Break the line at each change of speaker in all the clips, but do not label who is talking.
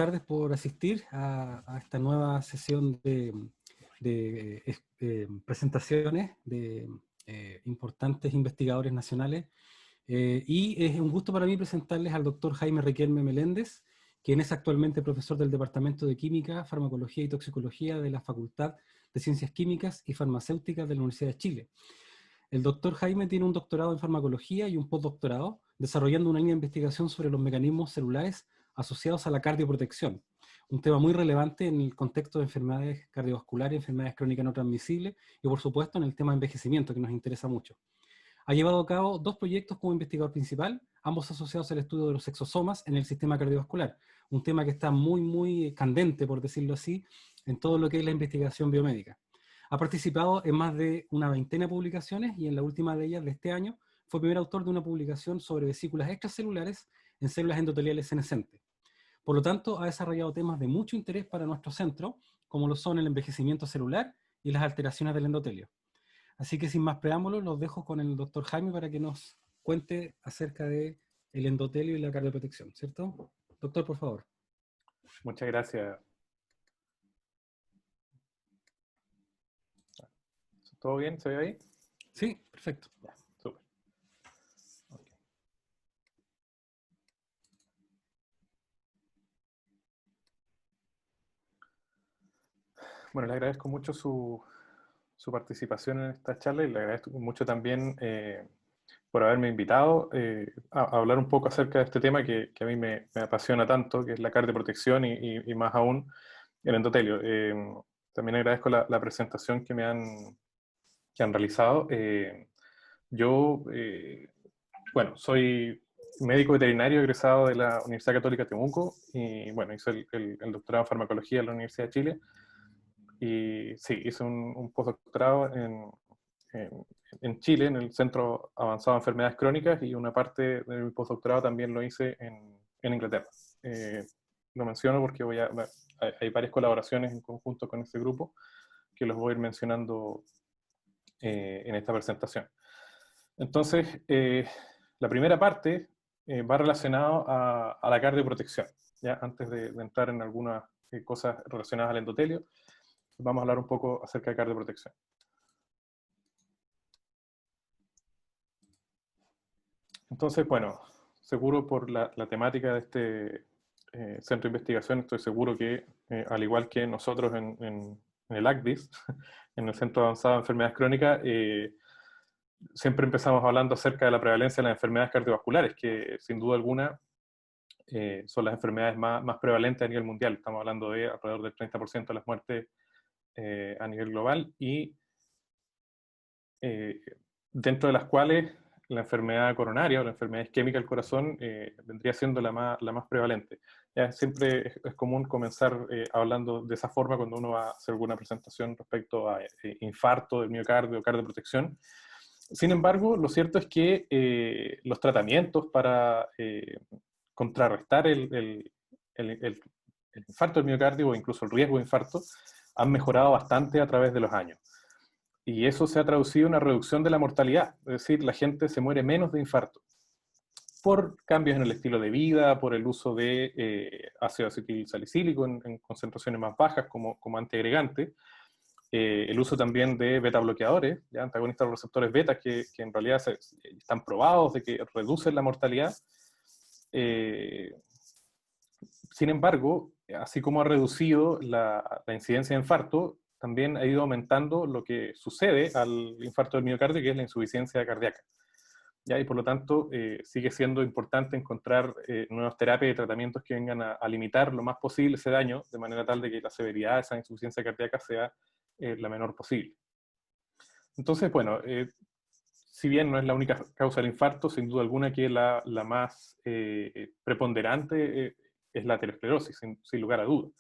tardes por asistir a esta nueva sesión de presentaciones de importantes investigadores nacionales. Y es un gusto para mí presentarles al doctor Jaime Riquelme Meléndez, quien es actualmente profesor del Departamento de Química, Farmacología y Toxicología de la Facultad de Ciencias Químicas y Farmacéuticas de la Universidad de Chile. El doctor Jaime tiene un doctorado en farmacología y un postdoctorado, desarrollando una línea de investigación sobre los mecanismos celulares asociados a la cardioprotección, un tema muy relevante en el contexto de enfermedades cardiovasculares, enfermedades crónicas no transmisibles y, por supuesto, en el tema de envejecimiento, que nos interesa mucho. Ha llevado a cabo 2 proyectos como investigador principal, ambos asociados al estudio de los exosomas en el sistema cardiovascular, un tema que está muy candente, por decirlo así, en todo lo que es la investigación biomédica. Ha participado en más de una veintena de publicaciones y en la última de ellas de este año fue primer autor de una publicación sobre vesículas extracelulares en células endoteliales senescentes. Por lo tanto, ha desarrollado temas de mucho interés para nuestro centro, como lo son el envejecimiento celular y las alteraciones del endotelio. Así que sin más preámbulos, los dejo con el doctor Jaime para que nos cuente acerca del endotelio y la cardioprotección, ¿cierto? Doctor, por favor.
Muchas gracias. ¿Todo bien? ¿Se ve ahí?
Sí, perfecto.
Ya, súper. Okay. Bueno, le agradezco mucho su participación en esta charla y le agradezco mucho también por haberme invitado a hablar un poco acerca de este tema que a mí me apasiona tanto, que es la cardioprotección y más aún el endotelio. También agradezco la presentación que han realizado. Yo, bueno, soy médico veterinario egresado de la Universidad Católica Temuco y, bueno, hice el doctorado en farmacología en la Universidad de Chile. Y sí, hice un postdoctorado en Chile, en el Centro Avanzado de Enfermedades Crónicas, y una parte de mi postdoctorado también lo hice en Inglaterra. Lo menciono porque hay varias colaboraciones en conjunto con este grupo que los voy a ir mencionando en esta presentación. Entonces, la primera parte va relacionado a la cardioprotección. ¿Ya? Antes de entrar en algunas cosas relacionadas al endotelio, vamos a hablar un poco acerca de cardioprotección. Entonces, bueno, seguro por la temática de este centro de investigación, estoy seguro que, al igual que nosotros en el ACDIS, en el Centro Avanzado de Enfermedades Crónicas, siempre empezamos hablando acerca de la prevalencia de las enfermedades cardiovasculares, que sin duda alguna son las enfermedades más prevalentes a nivel mundial. Estamos hablando de alrededor del 30% de las muertes a nivel global, y dentro de las cuales la enfermedad coronaria o la enfermedad isquémica del corazón vendría siendo la más prevalente. Ya, siempre es común comenzar hablando de esa forma cuando uno va a hacer alguna presentación respecto a infarto del miocardio, cardioprotección. Sin embargo, lo cierto es que los tratamientos para contrarrestar el infarto del miocardio o incluso el riesgo de infarto han mejorado bastante a través de los años. Y eso se ha traducido en una reducción de la mortalidad, es decir, la gente se muere menos de infarto por cambios en el estilo de vida, por el uso de ácido acetilsalicílico en concentraciones más bajas como antiagregante, el uso también de beta bloqueadores, ¿ya? Antagonistas de los receptores beta que en realidad están probados de que reducen la mortalidad. Sin embargo, así como ha reducido la incidencia de infarto, también ha ido aumentando lo que sucede al infarto del miocardio, que es la insuficiencia cardíaca. ¿Ya? Y por lo tanto, sigue siendo importante encontrar nuevas terapias y tratamientos que vengan a limitar lo más posible ese daño, de manera tal de que la severidad de esa insuficiencia cardíaca sea la menor posible. Entonces, bueno, si bien no es la única causa del infarto, sin duda alguna que la más preponderante es la aterosclerosis, sin lugar a dudas.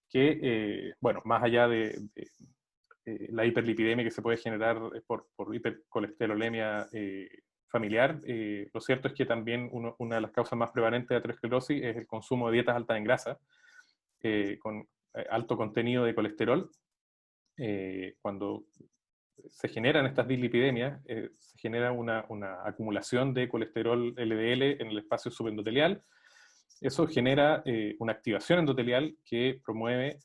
Que, bueno, más allá de la hiperlipidemia que se puede generar por hipercolesterolemia familiar, lo cierto es que también una de las causas más prevalentes de aterosclerosis es el consumo de dietas altas en grasa, con alto contenido de colesterol. Cuando se generan estas dislipidemias, se genera una acumulación de colesterol LDL en el espacio subendotelial, Eso genera una activación endotelial que promueve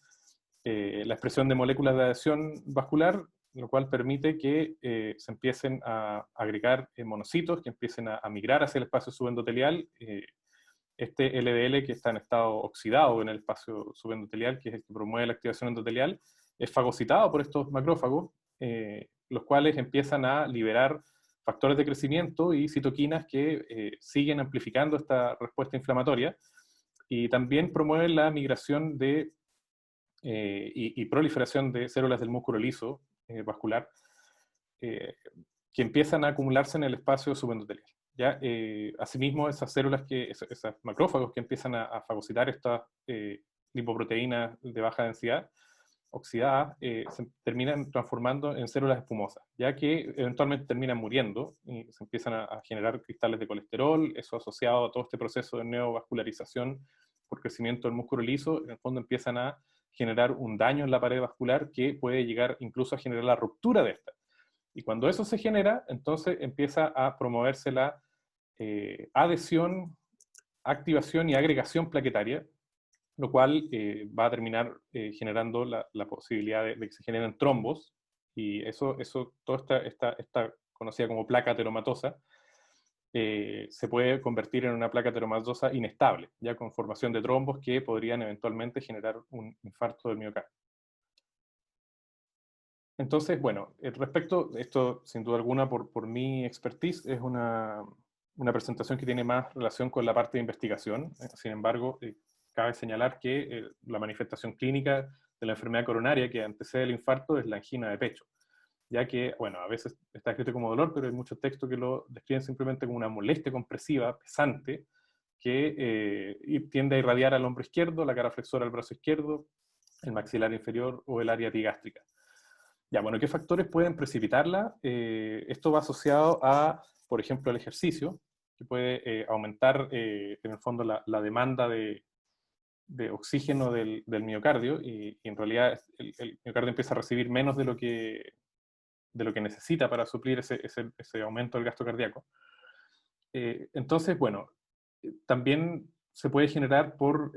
la expresión de moléculas de adhesión vascular, lo cual permite que se empiecen a agregar monocitos, que empiecen a migrar hacia el espacio subendotelial. Este LDL que está en estado oxidado en el espacio subendotelial, que es el que promueve la activación endotelial, es fagocitado por estos macrófagos, los cuales empiezan a liberar factores de crecimiento y citoquinas que siguen amplificando esta respuesta inflamatoria, y también promueven la migración de y proliferación de células del músculo liso vascular, eh, que empiezan a acumularse en el espacio subendotelial. ¿Ya? Asimismo, esas células, esos macrófagos que empiezan a fagocitar estas lipoproteínas de baja densidad, oxidadas, se terminan transformando en células espumosas, ya que eventualmente terminan muriendo y se empiezan a generar cristales de colesterol. Eso asociado a todo este proceso de neovascularización por crecimiento del músculo liso, en el fondo empiezan a generar un daño en la pared vascular que puede llegar incluso a generar la ruptura de esta. Y cuando eso se genera, entonces empieza a promoverse la adhesión, activación y agregación plaquetaria, lo cual va a terminar generando la posibilidad de que se generen trombos, y toda esta conocida como placa ateromatosa, se puede convertir en una placa ateromatosa inestable, ya con formación de trombos que podrían eventualmente generar un infarto del miocardio. Entonces, bueno, respecto, esto sin duda alguna por mi expertise, es una presentación que tiene más relación con la parte de investigación. Sin embargo, cabe señalar que la manifestación clínica de la enfermedad coronaria que antecede el infarto es la angina de pecho, ya que, bueno, a veces está escrito como dolor, pero hay muchos textos que lo describen simplemente como una molestia compresiva, pesante, que tiende a irradiar al hombro izquierdo, la cara flexora al brazo izquierdo, el maxilar inferior o el área epigástrica. Ya, bueno, ¿qué factores pueden precipitarla? Esto va asociado a, por ejemplo, el ejercicio, que puede aumentar, en el fondo, la demanda de oxígeno del miocardio, y en realidad el miocardio empieza a recibir menos de lo que necesita para suplir ese aumento del gasto cardíaco. Entonces, bueno, también se puede generar por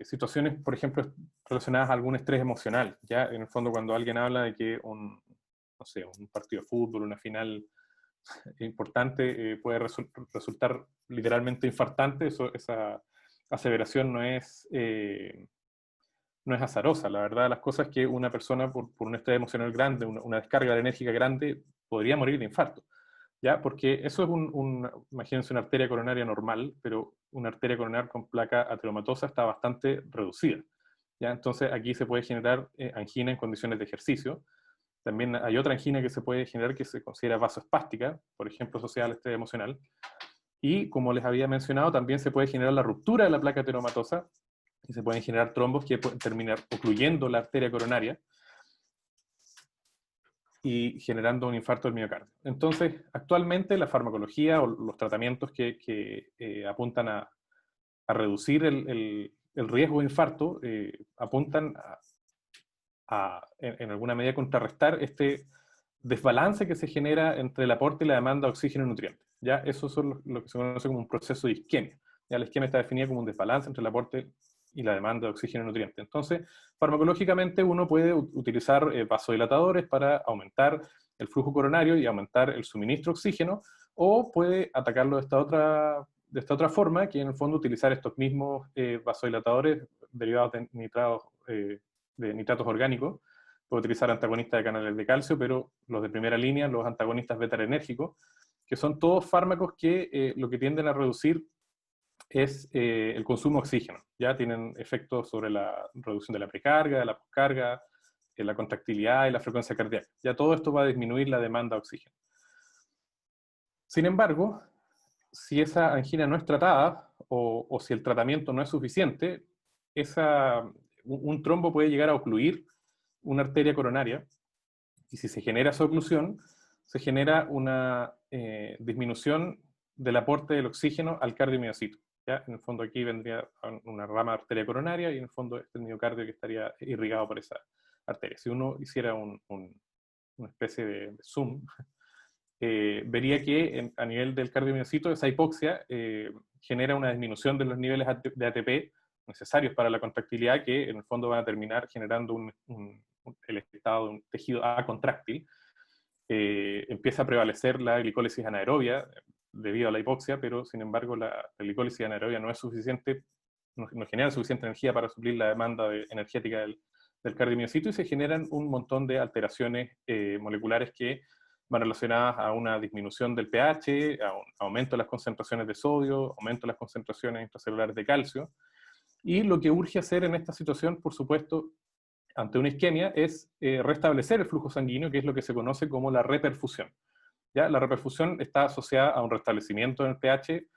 situaciones, por ejemplo, relacionadas a algún estrés emocional. Ya, en el fondo, cuando alguien habla de que no sé, un partido de fútbol, una final importante, puede resultar literalmente infartante, esa aseveración no es azarosa. La verdad, las cosas es que una persona por un estrés emocional grande, una descarga enérgica grande, podría morir de infarto. ¿Ya? Porque eso es imagínense una arteria coronaria normal, pero una arteria coronaria con placa ateromatosa está bastante reducida. ¿Ya? Entonces aquí se puede generar angina en condiciones de ejercicio. También hay otra angina que se puede generar que se considera vasoespástica, por ejemplo, asociada al estrés emocional. Y como les había mencionado, también se puede generar la ruptura de la placa ateromatosa y se pueden generar trombos que pueden terminar ocluyendo la arteria coronaria y generando un infarto del miocardio. Entonces, actualmente la farmacología o los tratamientos que apuntan a reducir el riesgo de infarto apuntan en alguna medida, contrarrestar este desbalance que se genera entre el aporte y la demanda de oxígeno y nutrientes. ¿Ya? Eso es lo que se conoce como un proceso de isquemia. ¿Ya? La isquemia está definida como un desbalance entre el aporte y la demanda de oxígeno y nutrientes. Entonces, farmacológicamente uno puede utilizar vasodilatadores para aumentar el flujo coronario y aumentar el suministro de oxígeno, o puede atacarlo de esta otra forma, que en el fondo utilizar estos mismos vasodilatadores derivados de nitratos orgánicos. Puede utilizar antagonistas de canales de calcio, pero los de primera línea, los antagonistas beta-adrenérgicos, que son todos fármacos que lo que tienden a reducir es el consumo de oxígeno. Ya tienen efectos sobre la reducción de la precarga, de la poscarga, la contractilidad y la frecuencia cardíaca. Ya todo esto va a disminuir la demanda de oxígeno. Sin embargo, si esa angina no es tratada o si el tratamiento no es suficiente, un trombo puede llegar a ocluir una arteria coronaria, y si se genera esa oclusión, se genera una disminución del aporte del oxígeno al cardiomiocito. ¿Ya? En el fondo aquí vendría una rama de arteria coronaria y en el fondo este miocardio que estaría irrigado por esa arteria. Si uno hiciera una especie de zoom, vería que a nivel del cardiomiocito esa hipoxia genera una disminución de los niveles de ATP necesarios para la contractilidad, que en el fondo van a terminar generando el estado de un tejido acontráctil. Empieza a prevalecer la glicólisis anaerobia debido a la hipoxia, pero sin embargo la glicólisis anaerobia no es suficiente, no genera suficiente energía para suplir la demanda energética del cardiomiocito, y se generan un montón de alteraciones moleculares que van relacionadas a una disminución del pH, a un aumento de las concentraciones de sodio, aumento de las concentraciones intracelulares de calcio. Y lo que urge hacer en esta situación, por supuesto, ante una isquemia, es restablecer el flujo sanguíneo, que es lo que se conoce como la reperfusión. ¿Ya? La reperfusión está asociada a un restablecimiento en el pH,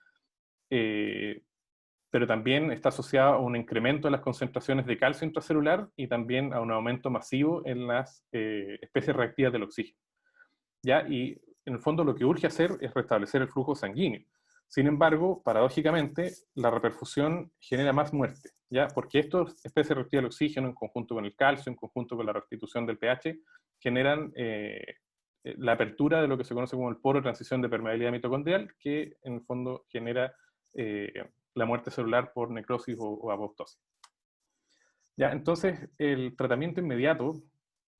pero también está asociada a un incremento de las concentraciones de calcio intracelular y también a un aumento masivo en las especies reactivas del oxígeno. ¿Ya? Y en el fondo lo que urge hacer es restablecer el flujo sanguíneo. Sin embargo, paradójicamente, la reperfusión genera más muerte, ¿ya? Porque estas especies reactivas del oxígeno, en conjunto con el calcio, en conjunto con la restitución del pH, generan la apertura de lo que se conoce como el poro de transición de permeabilidad mitocondrial, que en el fondo genera la muerte celular por necrosis o apoptosis. ¿Ya? Entonces, el tratamiento inmediato,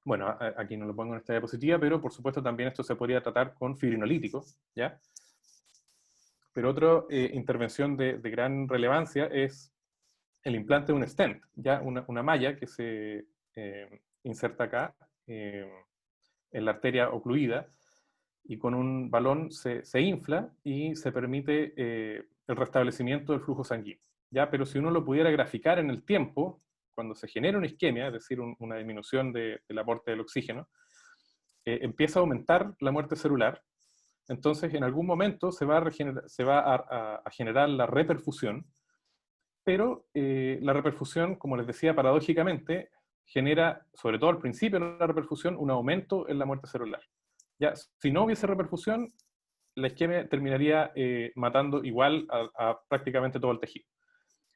bueno, aquí no lo pongo en esta diapositiva, pero por supuesto también esto se podría tratar con fibrinolíticos, ¿ya? Pero otra intervención de gran relevancia es el implante de un stent, ¿ya? Una malla que se inserta acá en la arteria ocluida, y con un balón se infla y se permite el restablecimiento del flujo sanguíneo, ¿ya? Pero si uno lo pudiera graficar en el tiempo, cuando se genera una isquemia, es decir, una disminución del aporte del oxígeno, empieza a aumentar la muerte celular. Entonces, en algún momento se va a generar la reperfusión, pero la reperfusión, como les decía, paradójicamente, genera, sobre todo al principio de la reperfusión, un aumento en la muerte celular. ¿Ya? Si no hubiese reperfusión, la isquemia terminaría matando igual a prácticamente todo el tejido.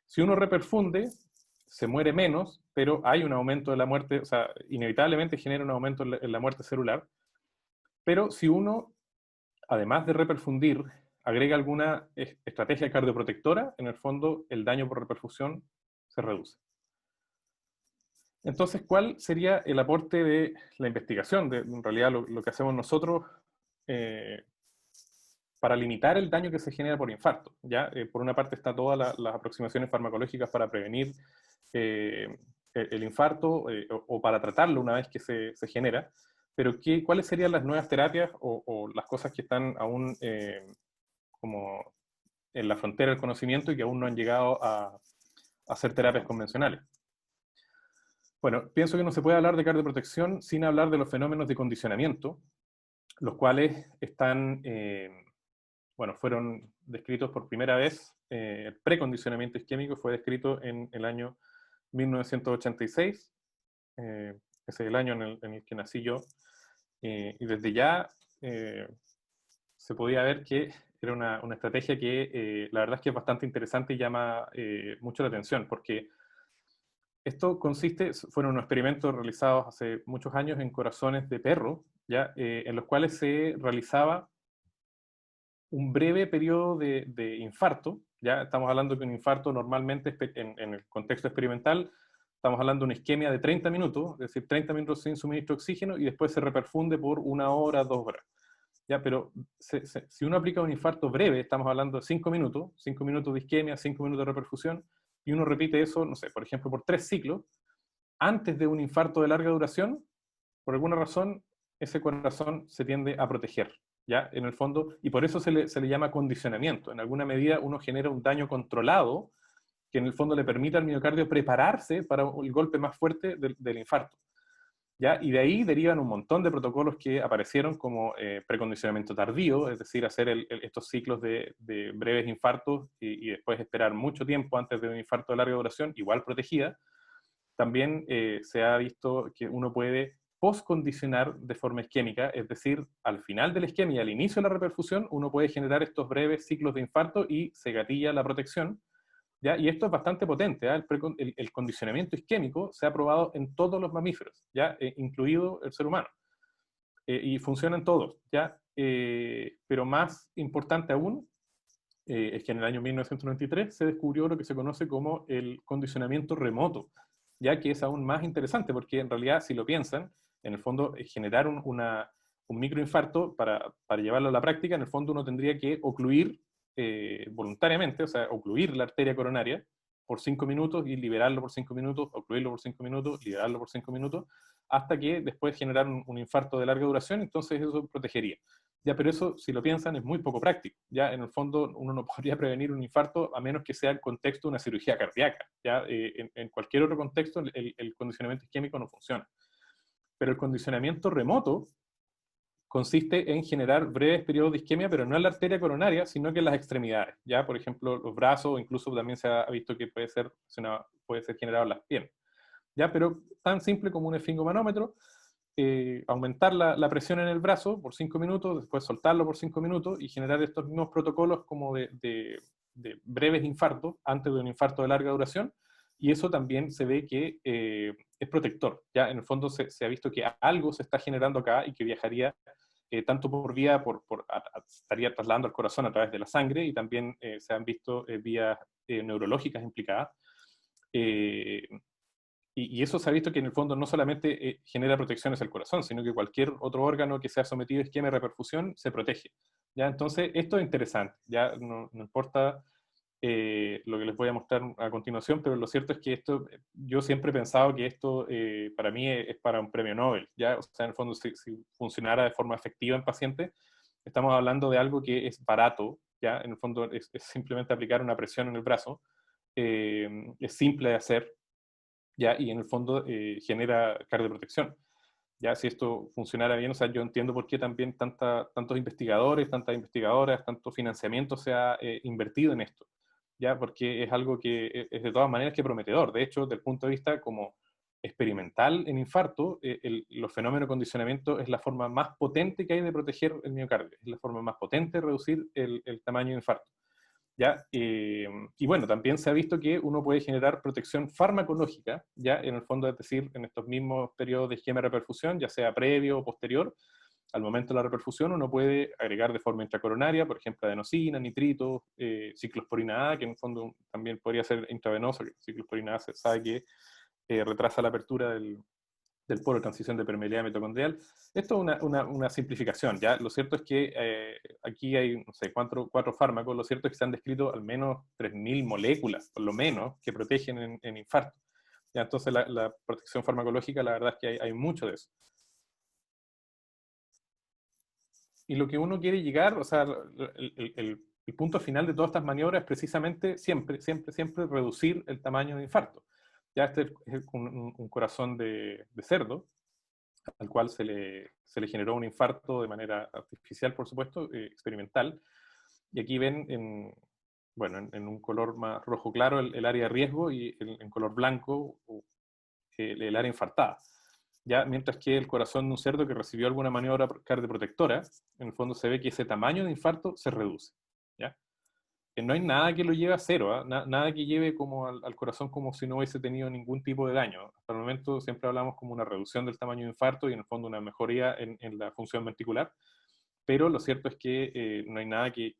Si uno reperfunde, se muere menos, pero hay un aumento de la muerte, o sea, inevitablemente genera un aumento en la muerte celular. Pero si uno, además de reperfundir, agrega alguna estrategia cardioprotectora, en el fondo el daño por reperfusión se reduce. Entonces, ¿cuál sería el aporte de la investigación? En realidad, lo que hacemos nosotros para limitar el daño que se genera por infarto, ¿ya? Por una parte está todas las aproximaciones farmacológicas para prevenir el infarto o para tratarlo una vez que se genera, pero ¿cuáles serían las nuevas terapias o las cosas que están aún como en la frontera del conocimiento y que aún no han llegado a hacer terapias convencionales? Bueno, pienso que no se puede hablar de cardioprotección sin hablar de los fenómenos de condicionamiento, los cuales están, bueno, fueron descritos por primera vez. El precondicionamiento isquémico fue descrito en el año 1986, ese es el año en el que nací yo, y desde ya se podía ver que era una estrategia que la verdad es que es bastante interesante y llama mucho la atención, porque esto fueron unos experimentos realizados hace muchos años en corazones de perro, ¿ya? En los cuales se realizaba un breve periodo de infarto, ¿ya? Estamos hablando que un infarto normalmente en el contexto experimental, estamos hablando de una isquemia de 30 minutos, es decir, 30 minutos sin suministro de oxígeno y después se reperfunde por 1 hora, 2 horas. ¿Ya? Pero si uno aplica un infarto breve, estamos hablando de 5 minutos de isquemia, 5 minutos de reperfusión, y uno repite eso, no sé, por ejemplo, por 3 ciclos, antes de un infarto de larga duración, por alguna razón, ese corazón se tiende a proteger, ¿ya? En el fondo, y por eso se le llama condicionamiento. En alguna medida uno genera un daño controlado que en el fondo le permite al miocardio prepararse para el golpe más fuerte del infarto, ¿ya? Y de ahí derivan un montón de protocolos que aparecieron como precondicionamiento tardío, es decir, hacer estos ciclos de breves infartos y después esperar mucho tiempo antes de un infarto de larga duración, igual protegida. También se ha visto que uno puede postcondicionar de forma isquémica, es decir, al final de la isquemia y al inicio de la reperfusión, uno puede generar estos breves ciclos de infarto y se gatilla la protección, ¿ya? Y esto es bastante potente, ¿ya? El condicionamiento isquémico se ha probado en todos los mamíferos, ¿ya? Incluido el ser humano, y funciona en todos, ¿ya? Pero más importante aún, es que en el año 1993 se descubrió lo que se conoce como el condicionamiento remoto, ya que es aún más interesante, porque en realidad, si lo piensan, en el fondo, generar un microinfarto, para llevarlo a la práctica, en el fondo uno tendría que ocluir voluntariamente, o sea, ocluir la arteria coronaria por 5 minutos y liberarlo por 5 minutos, ocluirlo por 5 minutos, liberarlo por 5 minutos, hasta que después generar un infarto de larga duración, entonces eso protegería. Ya, pero eso, si lo piensan, es muy poco práctico. Ya, en el fondo, uno no podría prevenir un infarto a menos que sea el contexto de una cirugía cardíaca. Ya, en cualquier otro contexto, el condicionamiento isquémico no funciona. Pero el condicionamiento remoto consiste en generar breves periodos de isquemia, pero no en la arteria coronaria, sino que en las extremidades. Ya, por ejemplo, los brazos, o incluso también se ha visto que puede ser generado en las piernas. Ya, pero tan simple como un esfingomanómetro, aumentar la presión en el brazo por 5 minutos, después soltarlo por 5 minutos y generar estos mismos protocolos como de breves infartos antes de un infarto de larga duración. Y eso también se ve que es protector. Ya en el fondo se ha visto que algo se está generando acá y que viajaría tanto por vía, estaría trasladando al corazón a través de la sangre, y también se han visto vías neurológicas implicadas. Y eso se ha visto que en el fondo no solamente genera protecciones al corazón, sino que cualquier otro órgano que sea sometido a esquema de reperfusión se protege. ¿Ya? Entonces, esto es interesante. Ya no importa lo que les voy a mostrar a continuación, pero lo cierto es que yo siempre he pensado que esto para mí es para un premio Nobel. ¿Ya? O sea, en el fondo, si funcionara de forma efectiva en pacientes, estamos hablando de algo que es barato. ¿Ya? En el fondo, es simplemente aplicar una presión en el brazo. Es simple de hacer. ¿Ya? Y en el fondo genera cardioprotección. Ya, si esto funcionara bien, o sea, yo entiendo por qué también tantos investigadores, tantas investigadoras, tanto financiamiento se ha invertido en esto, ya, porque es algo que es de todas maneras que prometedor. De hecho, desde el punto de vista como experimental en infarto, los fenómenos de condicionamiento es la forma más potente que hay de proteger el miocardio, es la forma más potente de reducir el tamaño de infarto. ¿Ya? Y bueno, también se ha visto que uno puede generar protección farmacológica, ¿ya? En el fondo, es decir, en estos mismos periodos de esquema de reperfusión, ya sea previo o posterior, al momento de la reperfusión uno puede agregar de forma intracoronaria, por ejemplo, adenosina, nitrito, ciclosporina A, que en el fondo también podría ser intravenoso, que ciclosporina A se sabe que retrasa la apertura del poro de transición de permeabilidad mitocondrial. Esto es una simplificación, ¿ya? Lo cierto es que aquí hay, no sé, cuatro fármacos. Lo cierto es que se han descrito al menos 3.000 moléculas, por lo menos, que protegen en infarto. ¿Ya? Entonces, la protección farmacológica, la verdad es que hay mucho de eso. Y lo que uno quiere llegar, o sea, el punto final de todas estas maniobras es precisamente siempre reducir el tamaño de infarto. Ya este es un corazón de cerdo, al cual se le generó un infarto de manera artificial, por supuesto, experimental. Y aquí ven en un color más rojo claro el área de riesgo, y en color blanco el área infartada. Ya, mientras que el corazón de un cerdo que recibió alguna maniobra cardioprotectora, en el fondo se ve que ese tamaño de infarto se reduce. ¿Ya? Que no hay nada que lo lleve a cero, ¿eh? Nada que lleve como al corazón como si no hubiese tenido ningún tipo de daño. Hasta el momento siempre hablamos como una reducción del tamaño de infarto y en el fondo una mejoría en la función ventricular, pero lo cierto es que no hay nada que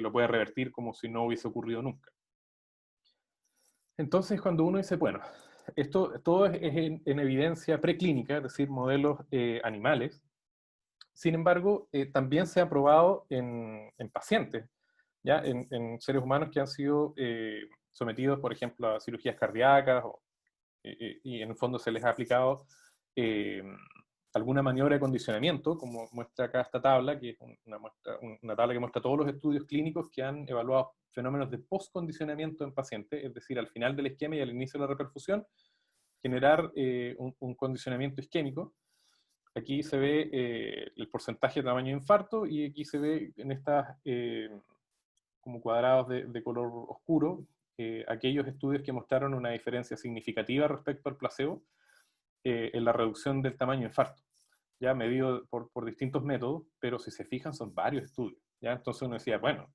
lo pueda revertir como si no hubiese ocurrido nunca. Entonces, cuando uno dice, bueno, esto todo es en evidencia preclínica, es decir, modelos animales. Sin embargo, también se ha probado en pacientes, ¿ya? En seres humanos que han sido sometidos, por ejemplo, a cirugías cardíacas, y en el fondo se les ha aplicado eh, alguna maniobra de condicionamiento, como muestra acá esta tabla, que es una tabla que muestra todos los estudios clínicos que han evaluado fenómenos de postcondicionamiento en pacientes, es decir, al final del esquema y al inicio de la reperfusión, generar un condicionamiento isquémico. Aquí se ve el porcentaje de tamaño de infarto, y aquí se ve en estas como cuadrados de color oscuro aquellos estudios que mostraron una diferencia significativa respecto al placebo en la reducción del tamaño de infarto, ya medido por distintos métodos, pero si se fijan son varios estudios. ¿Ya? Entonces uno decía, bueno,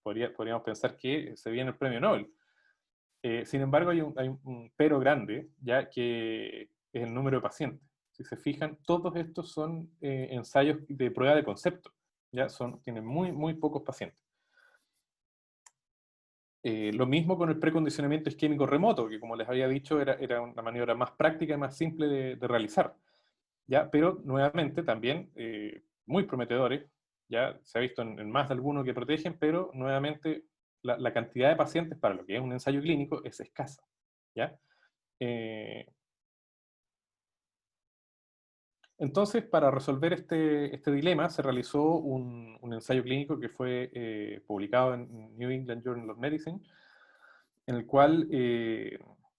podríamos pensar que se viene el premio Nobel. Sin embargo, hay un pero grande, ya que es el número de pacientes. Si se fijan, todos estos son ensayos de prueba de concepto, ya tienen muy pocos pacientes. Lo mismo con el precondicionamiento isquémico remoto, que como les había dicho, era una maniobra más práctica y más simple de realizar. ¿Ya? Pero nuevamente también muy prometedores, ya se ha visto en más de algunos que protegen, pero nuevamente la cantidad de pacientes para lo que es un ensayo clínico es escasa. ¿Ya? Eh, entonces, para resolver este dilema, se realizó un ensayo clínico que fue publicado en New England Journal of Medicine, en el cual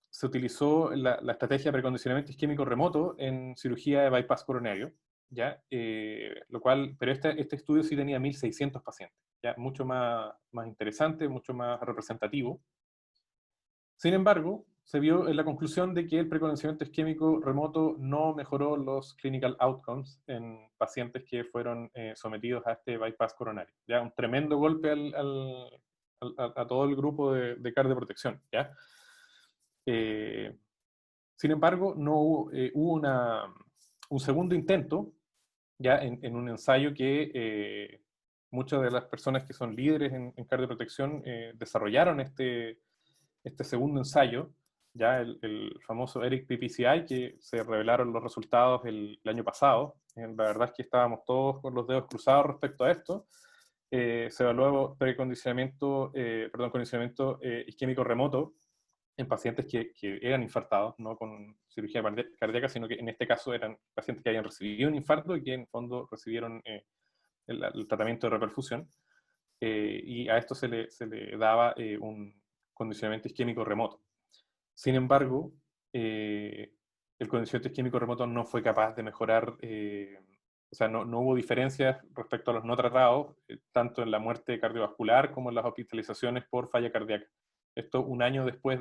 se utilizó la estrategia de precondicionamiento isquémico remoto en cirugía de bypass coronario, ¿ya? Pero este estudio sí tenía 1.600 pacientes, ¿ya? Mucho más interesante, mucho más representativo. Sin embargo, se vio en la conclusión de que el precondicionamiento isquémico remoto no mejoró los clinical outcomes en pacientes que fueron sometidos a este bypass coronario. ¿Ya? Un tremendo golpe a todo el grupo de cardioprotección. ¿Ya? Eh, Sin embargo, no hubo un segundo intento, ya en un ensayo que muchas de las personas que son líderes en cardioprotección desarrollaron este segundo ensayo, ya el famoso ERIC PPCI, que se revelaron los resultados el año pasado. La verdad es que estábamos todos con los dedos cruzados respecto a esto. Se evaluó condicionamiento isquémico remoto en pacientes que eran infartados, no con cirugía cardíaca, sino que en este caso eran pacientes que habían recibido un infarto y que en el fondo recibieron el tratamiento de reperfusión. Y a esto se le daba un condicionamiento isquémico remoto. Sin embargo, el condicionamiento isquémico remoto no fue capaz de mejorar, o sea, no hubo diferencias respecto a los no tratados, tanto en la muerte cardiovascular como en las hospitalizaciones por falla cardíaca. Esto un año después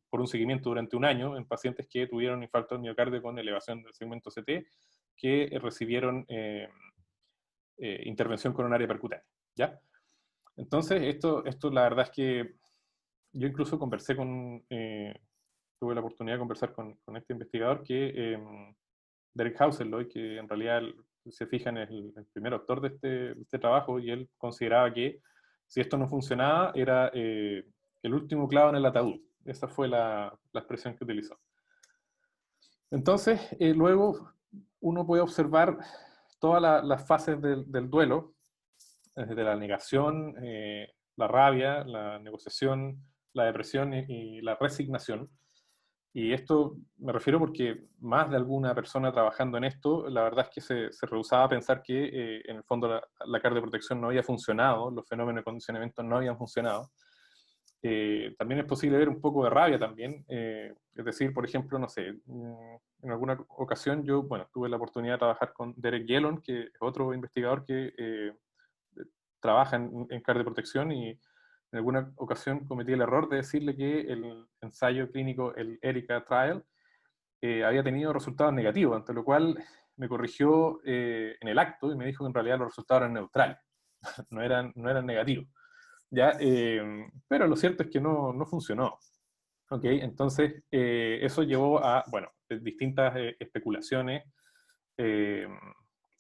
por un seguimiento durante un año en pacientes que tuvieron infarto del miocardio con elevación del segmento CT, que recibieron intervención coronaria percutánea. ¿Ya? Entonces, esto la verdad es que yo incluso tuve la oportunidad de conversar con este investigador Derek Hauserloy, que en realidad se fijan es el primer autor de este trabajo, y él consideraba que si esto no funcionaba era el último clavo en el ataúd. Esa fue la expresión que utilizó. Entonces, luego uno puede observar todas las fases del duelo, desde la negación, la rabia, la negociación, la depresión y la resignación. Y esto me refiero porque más de alguna persona trabajando en esto, la verdad es que se rehusaba a pensar que en el fondo la cardioprotección no había funcionado, los fenómenos de condicionamiento no habían funcionado. También es posible ver un poco de rabia también, es decir, por ejemplo, no sé, en alguna ocasión yo, bueno, tuve la oportunidad de trabajar con Derek Yellon, que es otro investigador que trabaja en cardioprotección, y en alguna ocasión cometí el error de decirle que el ensayo clínico, el ERICA Trial, había tenido resultados negativos, ante lo cual me corrigió en el acto y me dijo que en realidad los resultados eran neutrales, no eran negativos. ¿Ya? Pero lo cierto es que no funcionó. ¿Okay? Entonces, eso llevó a, bueno, distintas especulaciones, eh,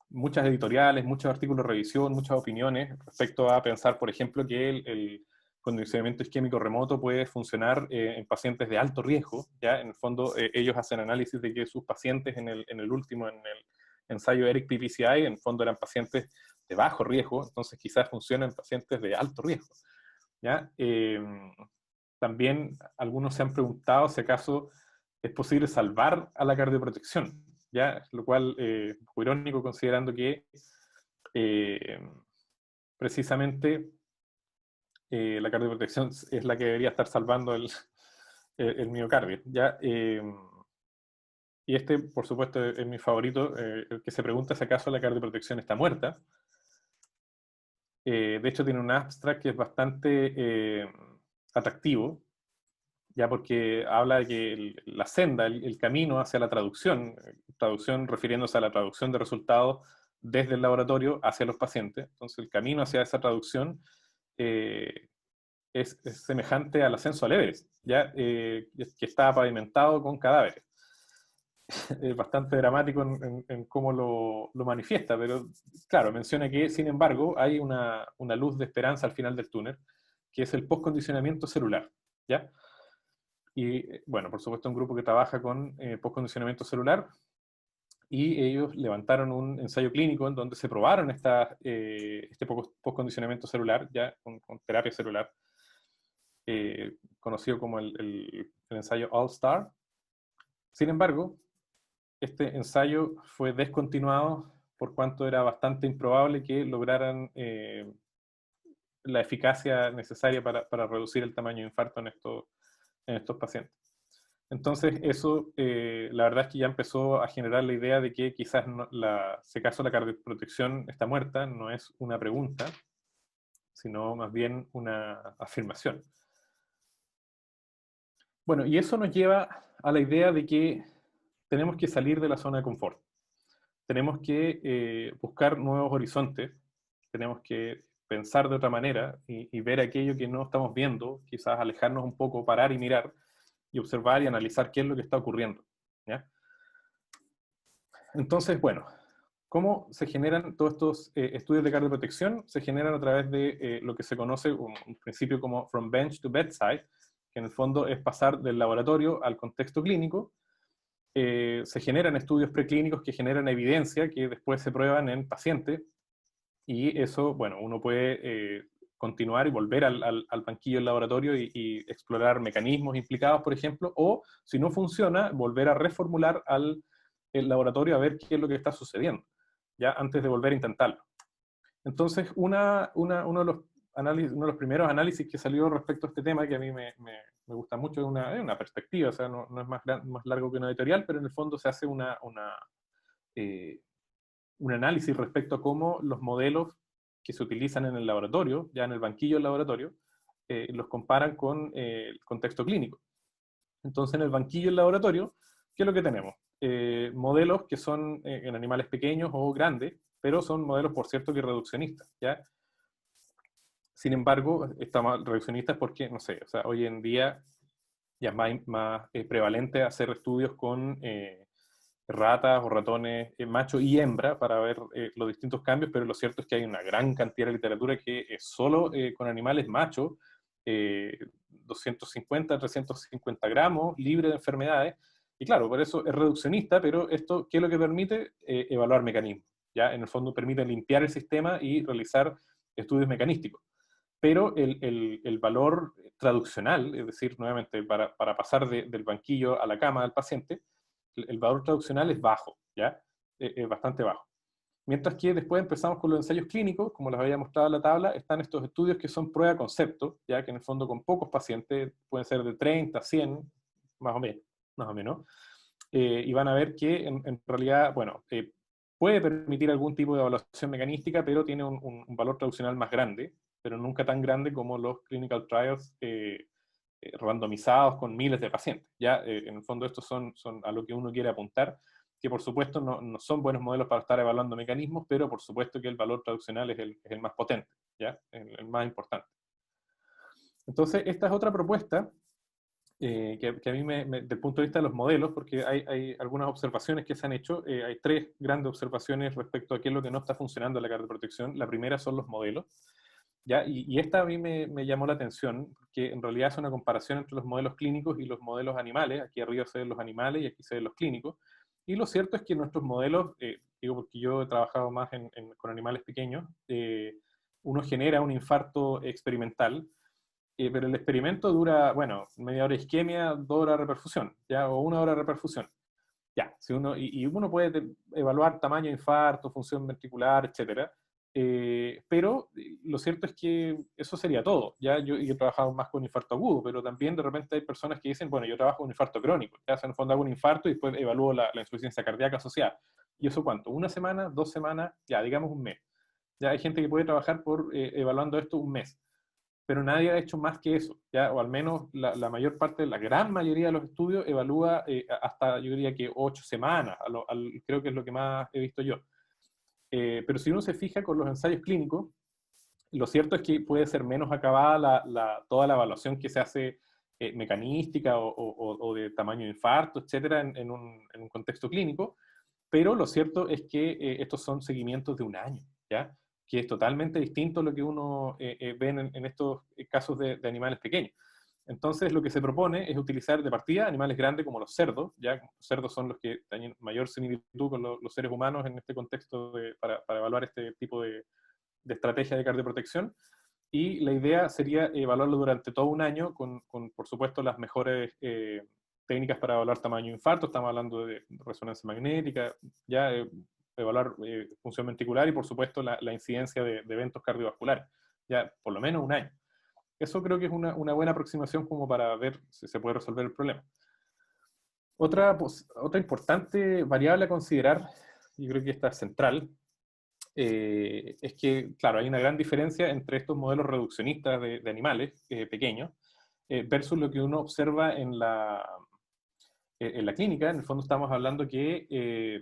muchas editoriales, muchos artículos de revisión, muchas opiniones respecto a pensar, por ejemplo, que el condicionamiento isquémico remoto puede funcionar en pacientes de alto riesgo. ¿Ya? En el fondo, ellos hacen análisis de que sus pacientes en el último, en el ensayo ERIC PPCI, en el fondo eran pacientes de bajo riesgo, entonces quizás funcionan en pacientes de alto riesgo. ¿Ya? También algunos se han preguntado si acaso es posible salvar a la cardioprotección, ¿ya? Lo cual es irónico considerando que eh, precisamente la cardioprotección es la que debería estar salvando el miocardio, ¿ya? Y por supuesto, es mi favorito, el que se pregunta si acaso la cardioprotección está muerta. De hecho, tiene un abstract que es bastante atractivo, ya porque habla de que la senda, el camino hacia la traducción refiriéndose a la traducción de resultados desde el laboratorio hacia los pacientes. Entonces, el camino hacia esa traducción es semejante al ascenso al Everest, ¿ya? Que está pavimentado con cadáveres. Es bastante dramático en cómo lo manifiesta, pero claro, menciona que, sin embargo, hay una luz de esperanza al final del túnel, que es el postcondicionamiento celular, ¿ya? Y, bueno, por supuesto, un grupo que trabaja con postcondicionamiento celular, y ellos levantaron un ensayo clínico en donde se probaron este postcondicionamiento celular, ya con terapia celular, conocido como el ensayo All-Star. Sin embargo, este ensayo fue descontinuado por cuanto era bastante improbable que lograran la eficacia necesaria para reducir el tamaño de infarto en estos pacientes. Entonces, eso, la verdad es que ya empezó a generar la idea de que quizás si acaso la cardioprotección está muerta, no es una pregunta, sino más bien una afirmación. Bueno, y eso nos lleva a la idea de que tenemos que salir de la zona de confort. Tenemos que buscar nuevos horizontes, tenemos que pensar de otra manera y ver aquello que no estamos viendo, quizás alejarnos un poco, parar y mirar, y observar y analizar qué es lo que está ocurriendo, ¿ya? Entonces, bueno, ¿cómo se generan todos estos estudios de cardioprotección? Se generan a través de lo que se conoce un principio como from bench to bedside, que en el fondo es pasar del laboratorio al contexto clínico. Se generan estudios preclínicos que generan evidencia que después se prueban en pacientes, y eso, bueno, uno puede continuar y volver al banquillo del laboratorio y explorar mecanismos implicados, por ejemplo, o si no funciona, volver a reformular el laboratorio a ver qué es lo que está sucediendo, ya antes de volver a intentarlo. Entonces, uno de los primeros análisis que salió respecto a este tema, que a mí me gusta mucho, es una perspectiva, o sea, no es más largo que una editorial, pero en el fondo se hace un análisis respecto a cómo los modelos que se utilizan en el laboratorio, ya en el banquillo del laboratorio, los comparan con el contexto clínico. Entonces, en el banquillo del laboratorio, ¿qué es lo que tenemos? Modelos que son en animales pequeños o grandes, pero son modelos, por cierto, que reduccionistas, ¿ya? Sin embargo, estamos reduccionistas porque, no sé, o sea, hoy en día ya es más prevalente hacer estudios con ratas o ratones macho y hembra para ver los distintos cambios, pero lo cierto es que hay una gran cantidad de literatura que es solo con animales machos, 250, 350 gramos, libre de enfermedades, y claro, por eso es reduccionista, pero esto, ¿qué es lo que permite? Evaluar mecanismos, ¿ya? En el fondo permite limpiar el sistema y realizar estudios mecanísticos. Pero el valor traduccional, es decir, nuevamente, para pasar del banquillo a la cama del paciente, el valor traduccional es bajo, ¿ya? Es bastante bajo. Mientras que después empezamos con los ensayos clínicos, como les había mostrado en la tabla, están estos estudios que son prueba de concepto, ya que en el fondo con pocos pacientes, pueden ser de 30, 100, más o menos, y van a ver que en realidad, bueno, puede permitir algún tipo de evaluación mecanística, pero tiene un valor traduccional más grande, pero nunca tan grande como los clinical trials randomizados con miles de pacientes. ¿Ya? En el fondo estos son a lo que uno quiere apuntar, que por supuesto no son buenos modelos para estar evaluando mecanismos, pero por supuesto que el valor traduccional es el más potente, ¿ya? El más importante. Entonces, esta es otra propuesta que a mí, desde el punto de vista de los modelos, porque hay algunas observaciones que se han hecho, hay tres grandes observaciones respecto a qué es lo que no está funcionando en la cardioprotección. La primera son los modelos, ¿ya? Y esta a mí me llamó la atención, porque en realidad es una comparación entre los modelos clínicos y los modelos animales. Aquí arriba se ven los animales y aquí se ven los clínicos. Y lo cierto es que nuestros modelos, digo porque yo he trabajado más con animales pequeños, uno genera un infarto experimental, pero el experimento dura, bueno, media hora de isquemia, 2 horas de reperfusión, ¿ya? O 1 hora de reperfusión. Ya, si uno puede evaluar tamaño de infarto, función ventricular, etcétera, pero lo cierto es que eso sería todo. ¿Ya? Yo he trabajado más con infarto agudo, pero también de repente hay personas que dicen, bueno, yo trabajo con infarto crónico, ya en el fondo hago un infarto y después evalúo la insuficiencia cardíaca asociada. ¿Y eso cuánto? ¿Una semana? ¿2 semanas? Ya, digamos un mes. Ya hay gente que puede trabajar evaluando esto un mes, pero nadie ha hecho más que eso, ¿ya? O al menos la mayor parte, la gran mayoría de los estudios evalúa hasta, yo diría que 8 semanas, creo que es lo que más he visto yo. Pero si uno se fija con los ensayos clínicos, lo cierto es que puede ser menos acabada toda la evaluación que se hace mecanística o de tamaño de infarto, etcétera, en un contexto clínico, pero lo cierto es que estos son seguimientos de un año, ¿ya? que es totalmente distinto a lo que uno ve en estos casos de animales pequeños. Entonces, lo que se propone es utilizar de partida animales grandes como los cerdos, ya los cerdos son los que tienen mayor similitud con los seres humanos en este contexto para evaluar este tipo de estrategia de cardioprotección. Y la idea sería evaluarlo durante todo un año con por supuesto, las mejores técnicas para evaluar tamaño de infarto. Estamos hablando de resonancia magnética, ya evaluar función ventricular y, por supuesto, la incidencia de eventos cardiovasculares, ya por lo menos un año. Eso creo que es una buena aproximación como para ver si se puede resolver el problema. Otra importante variable a considerar, y creo que esta es central, es que, claro, hay una gran diferencia entre estos modelos reduccionistas de animales pequeños versus lo que uno observa en la clínica. En el fondo estamos hablando que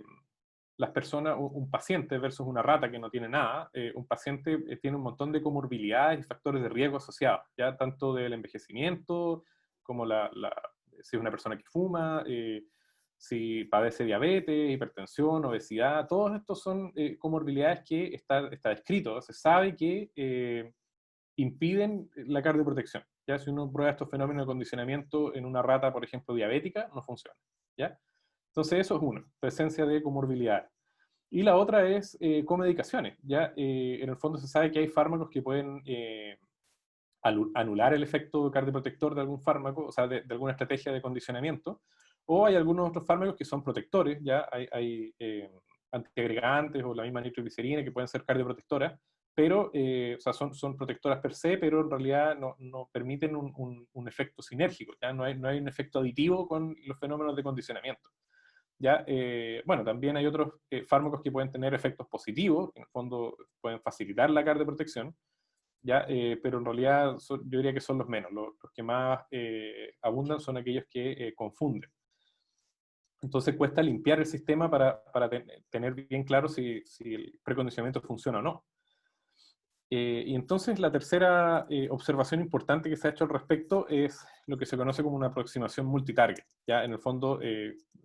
las personas, un paciente versus una rata que no tiene nada, un paciente tiene un montón de comorbilidades y factores de riesgo asociados, ya tanto del envejecimiento como si es una persona que fuma, si padece diabetes, hipertensión, obesidad. Todos estos son comorbilidades que está escrito, se sabe que impiden la cardioprotección. ¿Ya? Si uno prueba estos fenómenos de condicionamiento en una rata, por ejemplo, diabética, no funciona. ¿Ya? Entonces eso es uno, presencia de comorbilidades. Y la otra es comedicaciones. ¿Ya? En el fondo se sabe que hay fármacos que pueden anular el efecto cardioprotector de algún fármaco, o sea, de alguna estrategia de condicionamiento, o hay algunos otros fármacos que son protectores. ¿Ya? Hay antiagregantes o la misma nitroglicerina que pueden ser cardioprotectoras, pero o sea, son protectoras per se, pero en realidad no permiten un efecto sinérgico. ¿Ya? No hay un efecto aditivo con los fenómenos de condicionamiento. ¿Ya? Bueno, también hay otros fármacos que pueden tener efectos positivos, que en el fondo pueden facilitar la cardioprotección, ¿ya? Pero en realidad yo diría que son los menos. Los que más abundan son aquellos que confunden. Entonces cuesta limpiar el sistema para tener bien claro si el precondicionamiento funciona o no. Y entonces la tercera observación importante que se ha hecho al respecto es lo que se conoce como una aproximación multitarget. Ya en el fondo,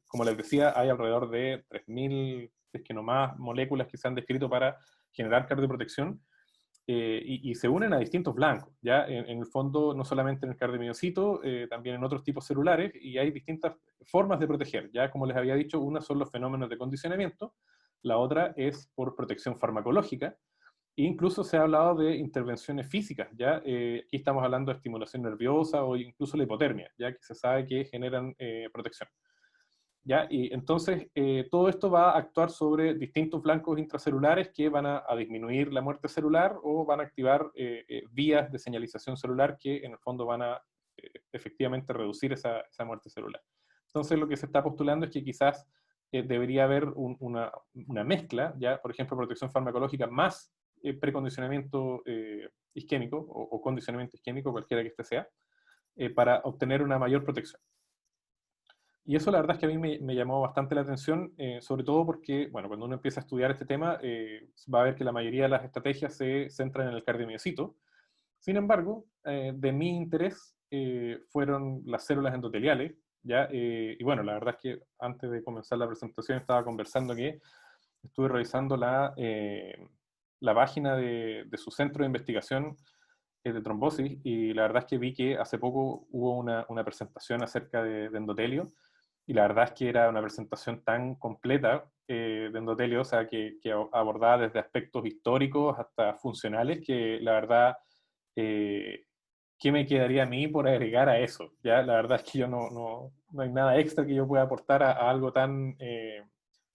como les decía, hay alrededor de 3.000, es que no más, moléculas que se han descrito para generar cardioprotección, y se unen a distintos blancos. Ya en el fondo, no solamente en el cardiomiocito, también en otros tipos celulares, y hay distintas formas de proteger. Ya como les había dicho, una son los fenómenos de condicionamiento, la otra es por protección farmacológica. Incluso se ha hablado de intervenciones físicas, ¿ya? Aquí estamos hablando de estimulación nerviosa o incluso la hipotermia, ya que se sabe que generan protección. ¿Ya? Y entonces todo esto va a actuar sobre distintos flancos intracelulares que van a disminuir la muerte celular o van a activar vías de señalización celular que en el fondo van a efectivamente reducir esa muerte celular. Entonces lo que se está postulando es que quizás debería haber una mezcla, ¿ya? Por ejemplo, protección farmacológica más precondicionamiento isquémico o condicionamiento isquémico, cualquiera que este sea, para obtener una mayor protección. Y eso la verdad es que a mí me llamó bastante la atención, sobre todo porque, bueno, cuando uno empieza a estudiar este tema, va a ver que la mayoría de las estrategias se centran en el cardiomiocito. Sin embargo, de mi interés fueron las células endoteliales, ¿ya? Y bueno, la verdad es que antes de comenzar la presentación estaba conversando que estuve revisando la página de su centro de investigación de trombosis, y la verdad es que vi que hace poco hubo una presentación acerca de endotelio, y la verdad es que era una presentación tan completa de endotelio, o sea, que abordaba desde aspectos históricos hasta funcionales, que la verdad, ¿qué me quedaría a mí por agregar a eso? ¿Ya? La verdad es que yo no hay nada extra que yo pueda aportar a algo tan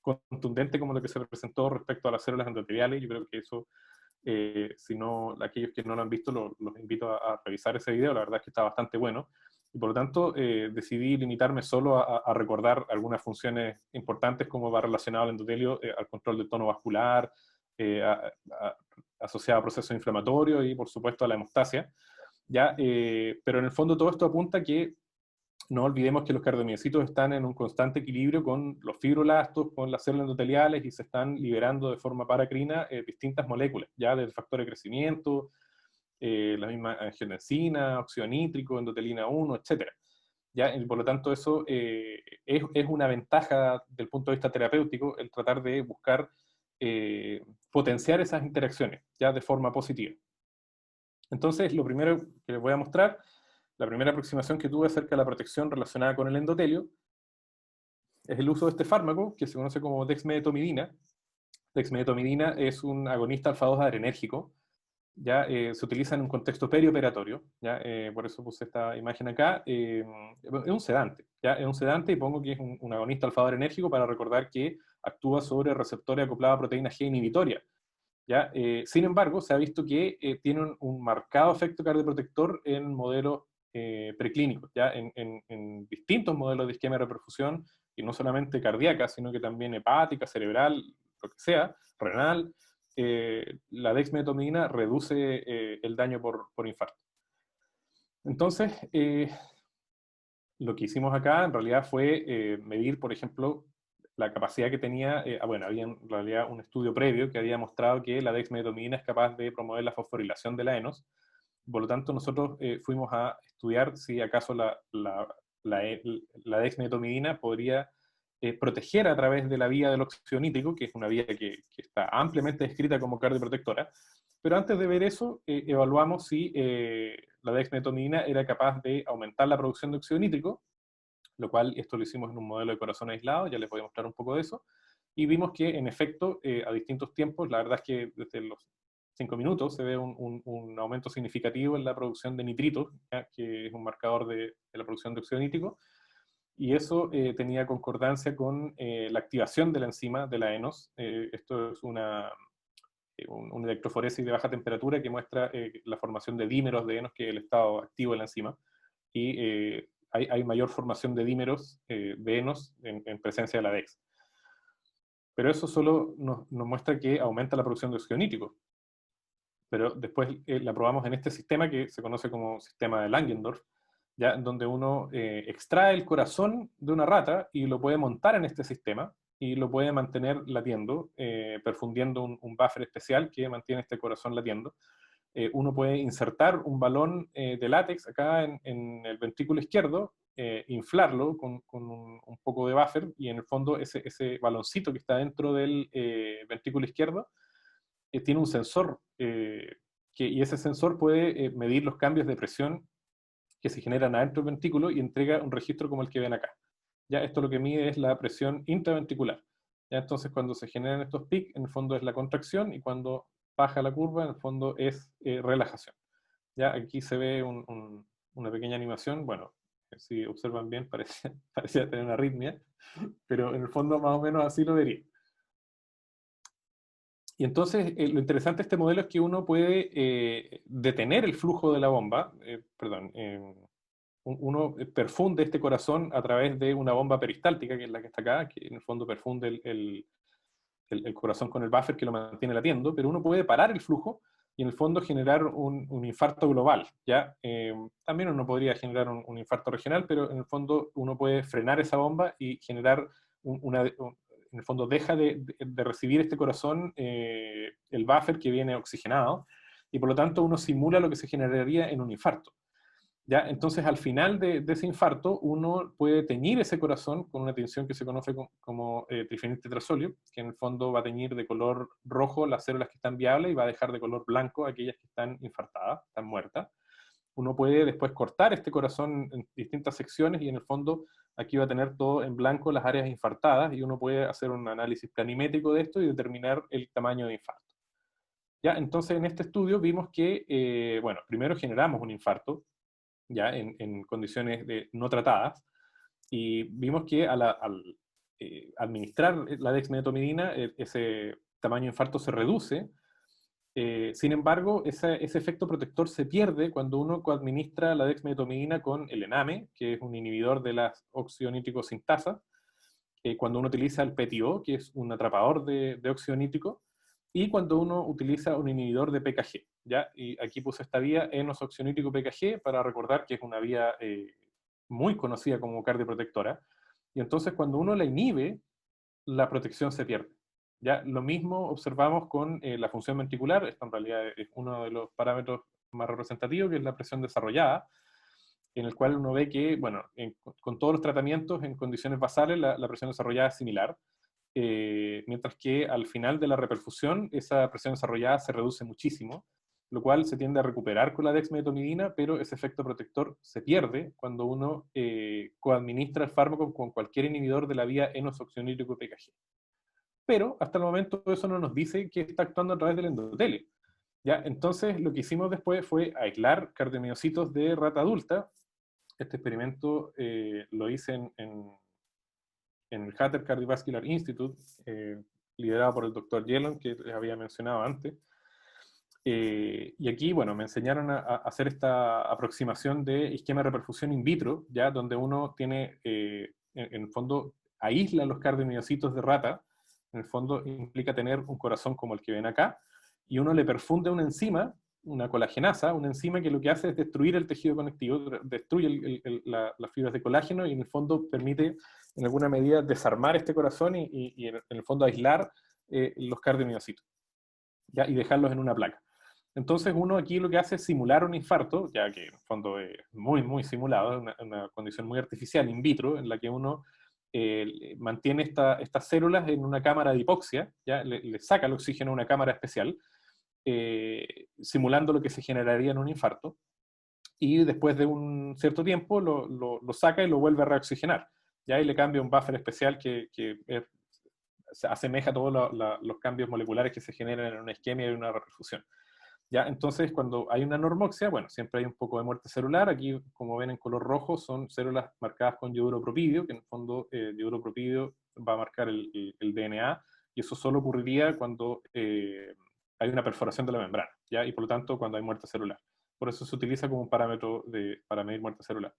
contundente como lo que se presentó respecto a las células endoteliales. Yo creo que eso, si no, aquellos que no lo han visto, los invito a revisar ese video. La verdad es que está bastante bueno. Y por lo tanto, decidí limitarme solo a recordar algunas funciones importantes, como va relacionado al endotelio, al control del tono vascular, asociado a procesos inflamatorios y, por supuesto, a la hemostasia. ¿Ya? Pero en el fondo todo esto apunta a que no olvidemos que los cardiomiocitos están en un constante equilibrio con los fibroblastos, con las células endoteliales, y se están liberando de forma paracrina distintas moléculas, ya del factor de crecimiento, la misma angiotensina, óxido nítrico, endotelina 1, etc. ¿Ya? Y por lo tanto, eso es una ventaja del punto de vista terapéutico, el tratar de buscar potenciar esas interacciones, ya de forma positiva. Entonces, lo primero que les voy a mostrar, la primera aproximación que tuve acerca de la protección relacionada con el endotelio, es el uso de este fármaco, que se conoce como dexmedetomidina. Dexmedetomidina es un agonista alfa-2 adrenérgico, ya se utiliza en un contexto perioperatorio, ya por eso puse esta imagen acá. Es un sedante, ya es un sedante, y pongo que es un agonista alfa-2 adrenérgico para recordar que actúa sobre receptores acoplados a proteína G inhibitoria. ¿Ya? Sin embargo, se ha visto que tiene un marcado efecto cardioprotector en modelos preclínicos, ¿ya? En distintos modelos de isquemia de reperfusión, y no solamente cardíaca, sino que también hepática, cerebral, lo que sea, renal. La dexmedetomidina reduce el daño por infarto. Entonces, lo que hicimos acá en realidad fue medir, por ejemplo, la capacidad que tenía, bueno, había en realidad un estudio previo que había mostrado que la dexmedetomidina es capaz de promover la fosforilación de la ENOS. Por lo tanto, nosotros fuimos a estudiar si acaso la dexmedetomidina podría proteger a través de la vía del óxido nítrico, que es una vía que está ampliamente descrita como cardioprotectora. Pero antes de ver eso, evaluamos si la dexmedetomidina era capaz de aumentar la producción de óxido nítrico, lo cual esto lo hicimos en un modelo de corazón aislado, ya les voy a mostrar un poco de eso, y vimos que en efecto, a distintos tiempos, la verdad es que desde los 5 minutos se ve un aumento significativo en la producción de nitritos, ¿ya? Que es un marcador de la producción de óxido nítrico, y eso tenía concordancia con la activación de la enzima de la ENOS. Esto es una electroforesis de baja temperatura que muestra la formación de dímeros de ENOS, que es el estado activo de la enzima, y hay mayor formación de dímeros de ENOS en presencia de la DEX. Pero eso solo nos muestra que aumenta la producción de óxido nítrico. Pero después la probamos en este sistema que se conoce como sistema de Langendorf, ya donde uno extrae el corazón de una rata y lo puede montar en este sistema y lo puede mantener latiendo, perfundiendo un buffer especial que mantiene este corazón latiendo. Uno puede insertar un balón de látex acá en el ventrículo izquierdo, inflarlo con un poco de buffer, y en el fondo ese baloncito que está dentro del ventrículo izquierdo tiene un sensor, y ese sensor puede medir los cambios de presión que se generan adentro del ventrículo y entrega un registro como el que ven acá. Ya esto lo que mide es la presión intraventricular. Ya entonces cuando se generan estos pics, en el fondo es la contracción, y cuando baja la curva, en el fondo es relajación. Ya aquí se ve una pequeña animación, bueno, si observan bien parecía tener una arritmia, pero en el fondo más o menos así lo vería. Y entonces lo interesante de este modelo es que uno puede detener el flujo de la bomba, uno perfunde este corazón a través de una bomba peristáltica, que es la que está acá, que en el fondo perfunde el corazón con el buffer que lo mantiene latiendo, pero uno puede parar el flujo y en el fondo generar un infarto global, ¿ya? También uno podría generar un infarto regional, pero en el fondo uno puede frenar esa bomba y generar en el fondo deja de recibir este corazón el buffer que viene oxigenado, y por lo tanto uno simula lo que se generaría en un infarto. ¿Ya? Entonces, al final de ese infarto, uno puede teñir ese corazón con una tinción que se conoce como trifeniltetrazolio, que en el fondo va a teñir de color rojo las células que están viables y va a dejar de color blanco aquellas que están infartadas, están muertas. Uno puede después cortar este corazón en distintas secciones y en el fondo aquí va a tener todo en blanco las áreas infartadas, y uno puede hacer un análisis planimétrico de esto y determinar el tamaño de infarto. ¿Ya? Entonces, en este estudio vimos que, bueno, primero generamos un infarto, ya en condiciones no tratadas, y vimos que al administrar la dexmedetomidina, ese tamaño de infarto se reduce. Sin embargo, ese efecto protector se pierde cuando uno coadministra la dexmedetomidina con el ename, que es un inhibidor de las óxido nítrico sintasa, cuando uno utiliza el PTO, que es un atrapador de óxido nítrico, y cuando uno utiliza un inhibidor de PKG, ¿ya? Y aquí puse esta vía ENOS-oxionítrico PKG para recordar que es una vía muy conocida como cardioprotectora, y entonces cuando uno la inhibe, la protección se pierde. ¿Ya? Lo mismo observamos con la función ventricular. Esto en realidad es uno de los parámetros más representativos, que es la presión desarrollada, en el cual uno ve que, bueno, con todos los tratamientos en condiciones basales, la presión desarrollada es similar, mientras que al final de la reperfusión esa presión desarrollada se reduce muchísimo, lo cual se tiende a recuperar con la dexmedetomidina, pero ese efecto protector se pierde cuando uno coadministra el fármaco con cualquier inhibidor de la vía N-oxoxionítrico-PKG. Pero hasta el momento eso no nos dice que está actuando a través del endotelio. ¿Ya? Entonces lo que hicimos después fue aislar cardiomiocitos de rata adulta. Este experimento lo hice en el Hatter Cardiovascular Institute, liderado por el doctor Yellon, que les había mencionado antes. Y aquí, bueno, me enseñaron a hacer esta aproximación de esquema de reperfusión in vitro, ya donde uno tiene, en el fondo, aísla los cardiomiocitos de rata. En el fondo implica tener un corazón como el que ven acá, y uno le perfunde una enzima, una colagenasa, una enzima que lo que hace es destruir el tejido conectivo, destruye las fibras de colágeno, y en el fondo permite, en alguna medida, desarmar este corazón y en el fondo aislar los cardiomiocitos, ¿ya? Y dejarlos en una placa. Entonces uno aquí lo que hace es simular un infarto, ya que en el fondo es muy, muy simulado, una condición muy artificial, in vitro, en la que uno mantiene estas células en una cámara de hipoxia, ¿ya? Le saca el oxígeno a una cámara especial, simulando lo que se generaría en un infarto, y después de un cierto tiempo lo saca y lo vuelve a reoxigenar, ¿ya? Y le cambia un buffer especial que se asemeja a todos los cambios moleculares que se generan en una isquemia y una reperfusión. ¿Ya? Entonces, cuando hay una normoxia, bueno, siempre hay un poco de muerte celular. Aquí, como ven en color rojo, son células marcadas con yoduro propidio, que en el fondo yoduro propidio va a marcar el DNA, y eso solo ocurriría cuando hay una perforación de la membrana, ¿ya? Y por lo tanto, cuando hay muerte celular. Por eso se utiliza como un parámetro para medir muerte celular.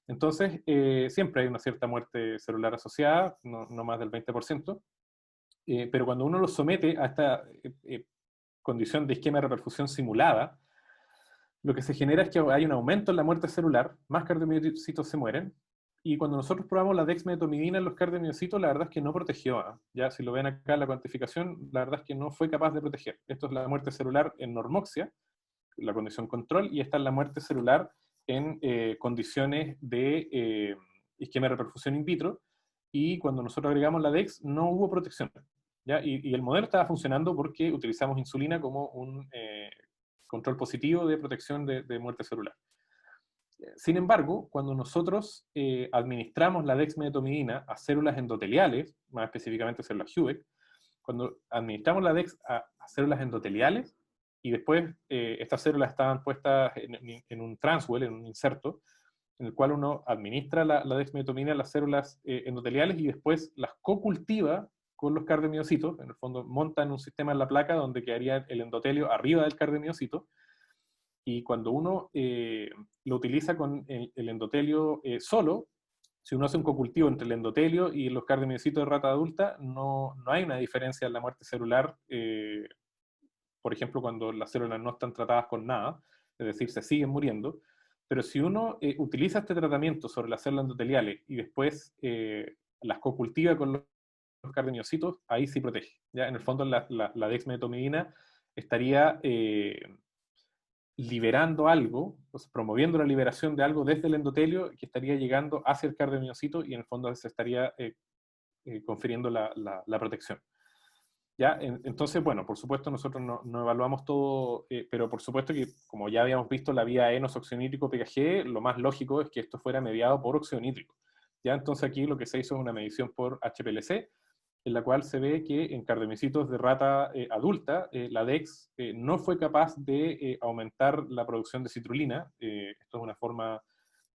Entonces, siempre hay una cierta muerte celular asociada, no más del 20%, pero cuando uno lo somete a esta condición de esquema de reperfusión simulada, lo que se genera es que hay un aumento en la muerte celular, más cardiomiocitos se mueren, y cuando nosotros probamos la dexmedetomidina en los cardiomiocitos, la verdad es que no protegió. Ya si lo ven acá en la cuantificación, la verdad es que no fue capaz de proteger. Esto es la muerte celular en normoxia, la condición control, y esta es la muerte celular en condiciones de esquema de reperfusión in vitro, y cuando nosotros agregamos la DEX no hubo protección. ¿Ya? Y el modelo estaba funcionando porque utilizamos insulina como un control positivo de protección de muerte celular. Sin embargo, cuando nosotros administramos la dexmedetomidina a células endoteliales, más específicamente células HUVEC, cuando administramos la DEX a células endoteliales, y después estas células estaban puestas en un transwell, en un inserto, en el cual uno administra la dexmedetomidina a las células endoteliales y después las co-cultiva con los cardiomiocitos. En el fondo monta en un sistema en la placa donde quedaría el endotelio arriba del cardiomiocito, y cuando uno lo utiliza con el endotelio solo, si uno hace un cocultivo entre el endotelio y los cardiomiocitos de rata adulta, no hay una diferencia en la muerte celular, por ejemplo, cuando las células no están tratadas con nada, es decir, se siguen muriendo. Pero si uno utiliza este tratamiento sobre las células endoteliales y después las cocultiva con los cardiomiocitos, ahí sí protege. ¿Ya? En el fondo, la dexmedetomidina estaría liberando algo, pues, promoviendo la liberación de algo desde el endotelio que estaría llegando hacia el cardiomiocito, y en el fondo se estaría confiriendo la protección. ¿Ya? Entonces, bueno, por supuesto nosotros no evaluamos todo, pero por supuesto que, como ya habíamos visto, la vía N-oxonítrico-PKG, lo más lógico es que esto fuera mediado por óxido nítrico. ¿Ya? Entonces aquí lo que se hizo es una medición por HPLC, en la cual se ve que en cardiomiocitos de rata adulta, la DEX no fue capaz de aumentar la producción de citrulina. Esto es una forma,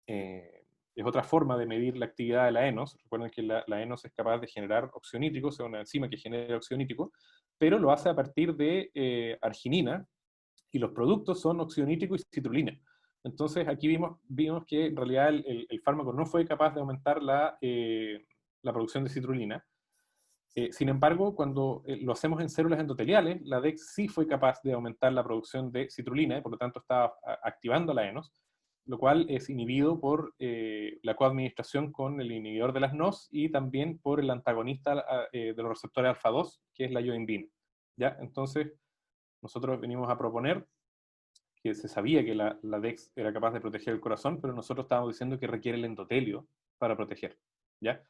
es otra forma de medir la actividad de la ENOS. Recuerden que la ENOS es capaz de generar óxido nítrico, o sea, una enzima que genera óxido nítrico, pero lo hace a partir de arginina, y los productos son óxido nítrico y citrulina. Entonces aquí vimos que en realidad el fármaco no fue capaz de aumentar la producción de citrulina. Sin embargo, cuando lo hacemos en células endoteliales, la DEX sí fue capaz de aumentar la producción de citrulina, y por lo tanto estaba activando la ENOS, lo cual es inhibido por la coadministración con el inhibidor de las NOS y también por el antagonista de los receptores alfa-2, que es la yohimbina. ¿Ya? Entonces, nosotros venimos a proponer que se sabía que la DEX era capaz de proteger el corazón, pero nosotros estábamos diciendo que requiere el endotelio para proteger. ¿Ya?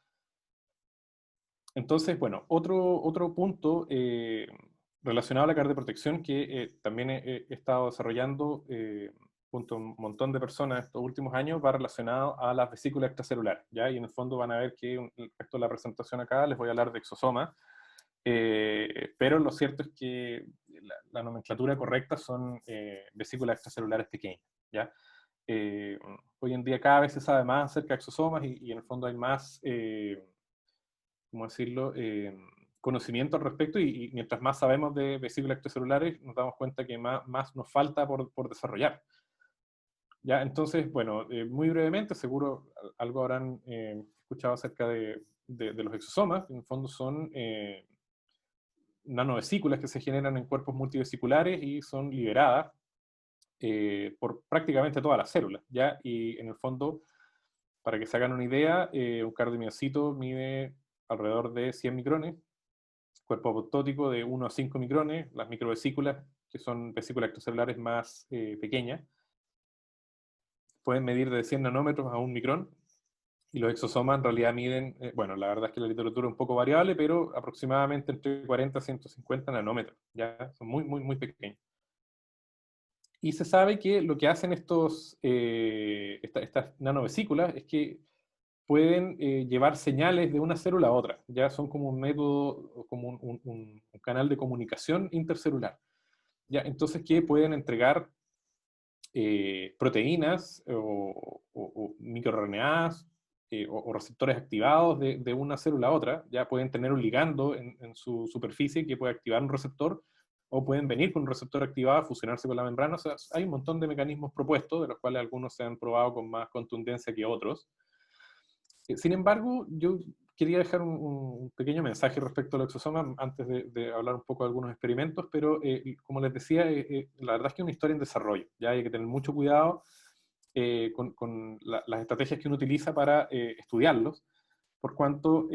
Entonces, bueno, otro punto relacionado a la carta de protección que también he estado desarrollando junto a un montón de personas estos últimos años va relacionado a las vesículas extracelulares, ¿ya? Y en el fondo van a ver que el resto de la presentación acá les voy a hablar de exosomas, pero lo cierto es que la nomenclatura correcta son vesículas extracelulares pequeñas, ¿ya? Hoy en día cada vez se sabe más acerca de exosomas y en el fondo hay más... ¿cómo decirlo?, conocimiento al respecto y mientras más sabemos de vesículas extracelulares, nos damos cuenta que más nos falta por desarrollar. ¿Ya? Entonces, bueno, muy brevemente, seguro algo habrán escuchado acerca de los exosomas, que en el fondo son nanovesículas que se generan en cuerpos multivesiculares y son liberadas por prácticamente todas las células, ¿ya? Y en el fondo, para que se hagan una idea, un cardiomiocito mide alrededor de 100 micrones, cuerpo apoptótico de 1 a 5 micrones, las microvesículas, que son vesículas extracelulares más pequeñas, pueden medir de 100 nanómetros a 1 micrón, y los exosomas en realidad miden, bueno, la verdad es que la literatura es un poco variable, pero aproximadamente entre 40 a 150 nanómetros, ya son muy pequeños. Y se sabe que lo que hacen estas nanovesículas es que pueden llevar señales de una célula a otra. Ya son como un método, como un canal de comunicación intercelular. Ya, entonces, que pueden entregar proteínas o microRNAs o receptores activados de una célula a otra. Ya pueden tener un ligando en su superficie que puede activar un receptor, o pueden venir con un receptor activado, fusionarse con la membrana. O sea, hay un montón de mecanismos propuestos, de los cuales algunos se han probado con más contundencia que otros. Sin embargo, yo quería dejar un pequeño mensaje respecto al exosoma antes de hablar un poco de algunos experimentos, pero como les decía, la verdad es que es una historia en desarrollo. Ya hay que tener mucho cuidado con las estrategias que uno utiliza para estudiarlos, por cuanto,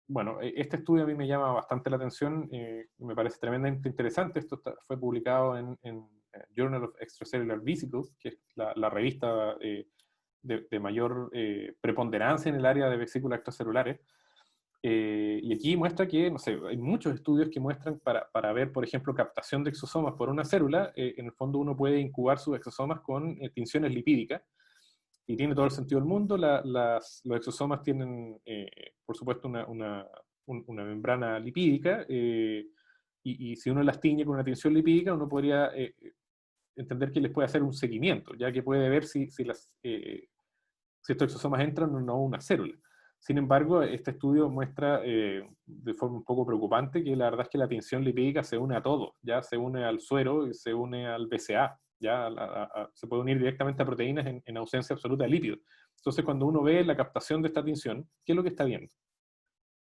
bueno, este estudio a mí me llama bastante la atención, me parece tremendamente interesante. Esto fue publicado en Journal of Extracellular Vesicles, que es la revista de mayor preponderancia en el área de vesículas extracelulares. Y aquí muestra que, no sé, hay muchos estudios que muestran para ver, por ejemplo, captación de exosomas por una célula, en el fondo uno puede incubar sus exosomas con tinciones lipídicas, y tiene todo el sentido del mundo. Los exosomas tienen, por supuesto, una membrana lipídica, y si uno las tiñe con una tinción lipídica, uno podría entender que les puede hacer un seguimiento, ya que puede ver si estos exosomas entran o no a una célula. Sin embargo, este estudio muestra de forma un poco preocupante que la verdad es que la tinción lipídica se une a todo, ya se une al suero y se une al BCA, ya se puede unir directamente a proteínas en ausencia absoluta de lípidos. Entonces, cuando uno ve la captación de esta tinción, ¿qué es lo que está viendo?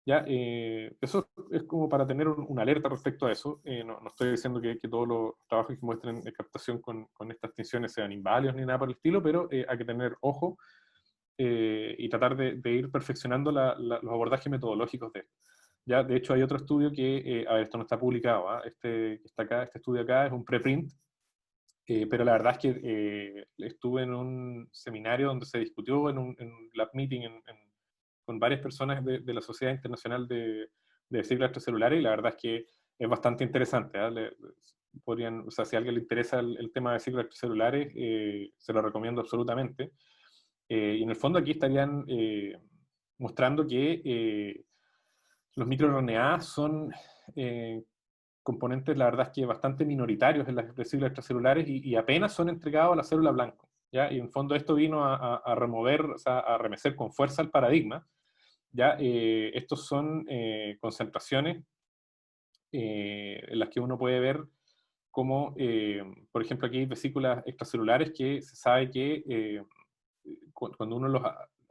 ¿Ya? Eso es como para tener una alerta respecto a eso. No estoy diciendo que todos los trabajos que muestren captación con estas tinciones sean inválidos ni nada por el estilo, pero hay que tener ojo y tratar de ir perfeccionando los abordajes metodológicos de esto. Ya, de hecho, hay otro estudio que, a ver, esto no está publicado, ¿eh? Este que está acá, este estudio acá es un preprint, pero la verdad es que estuve en un seminario donde se discutió en un lab meeting con varias personas de la Sociedad Internacional de Ciclos Extracelulares, y la verdad es que es bastante interesante. O sea, si a alguien le interesa el tema de ciclos extracelulares, se lo recomiendo absolutamente. Y en el fondo aquí estarían mostrando que los microRNA son componentes, la verdad es que bastante minoritarios en las células extracelulares y apenas son entregados a la célula blanco, ¿ya? Y en el fondo esto vino a remover, o sea, a remecer con fuerza el paradigma, ¿ya? Estos son concentraciones en las que uno puede ver como, por ejemplo, aquí hay vesículas extracelulares que se sabe que cuando uno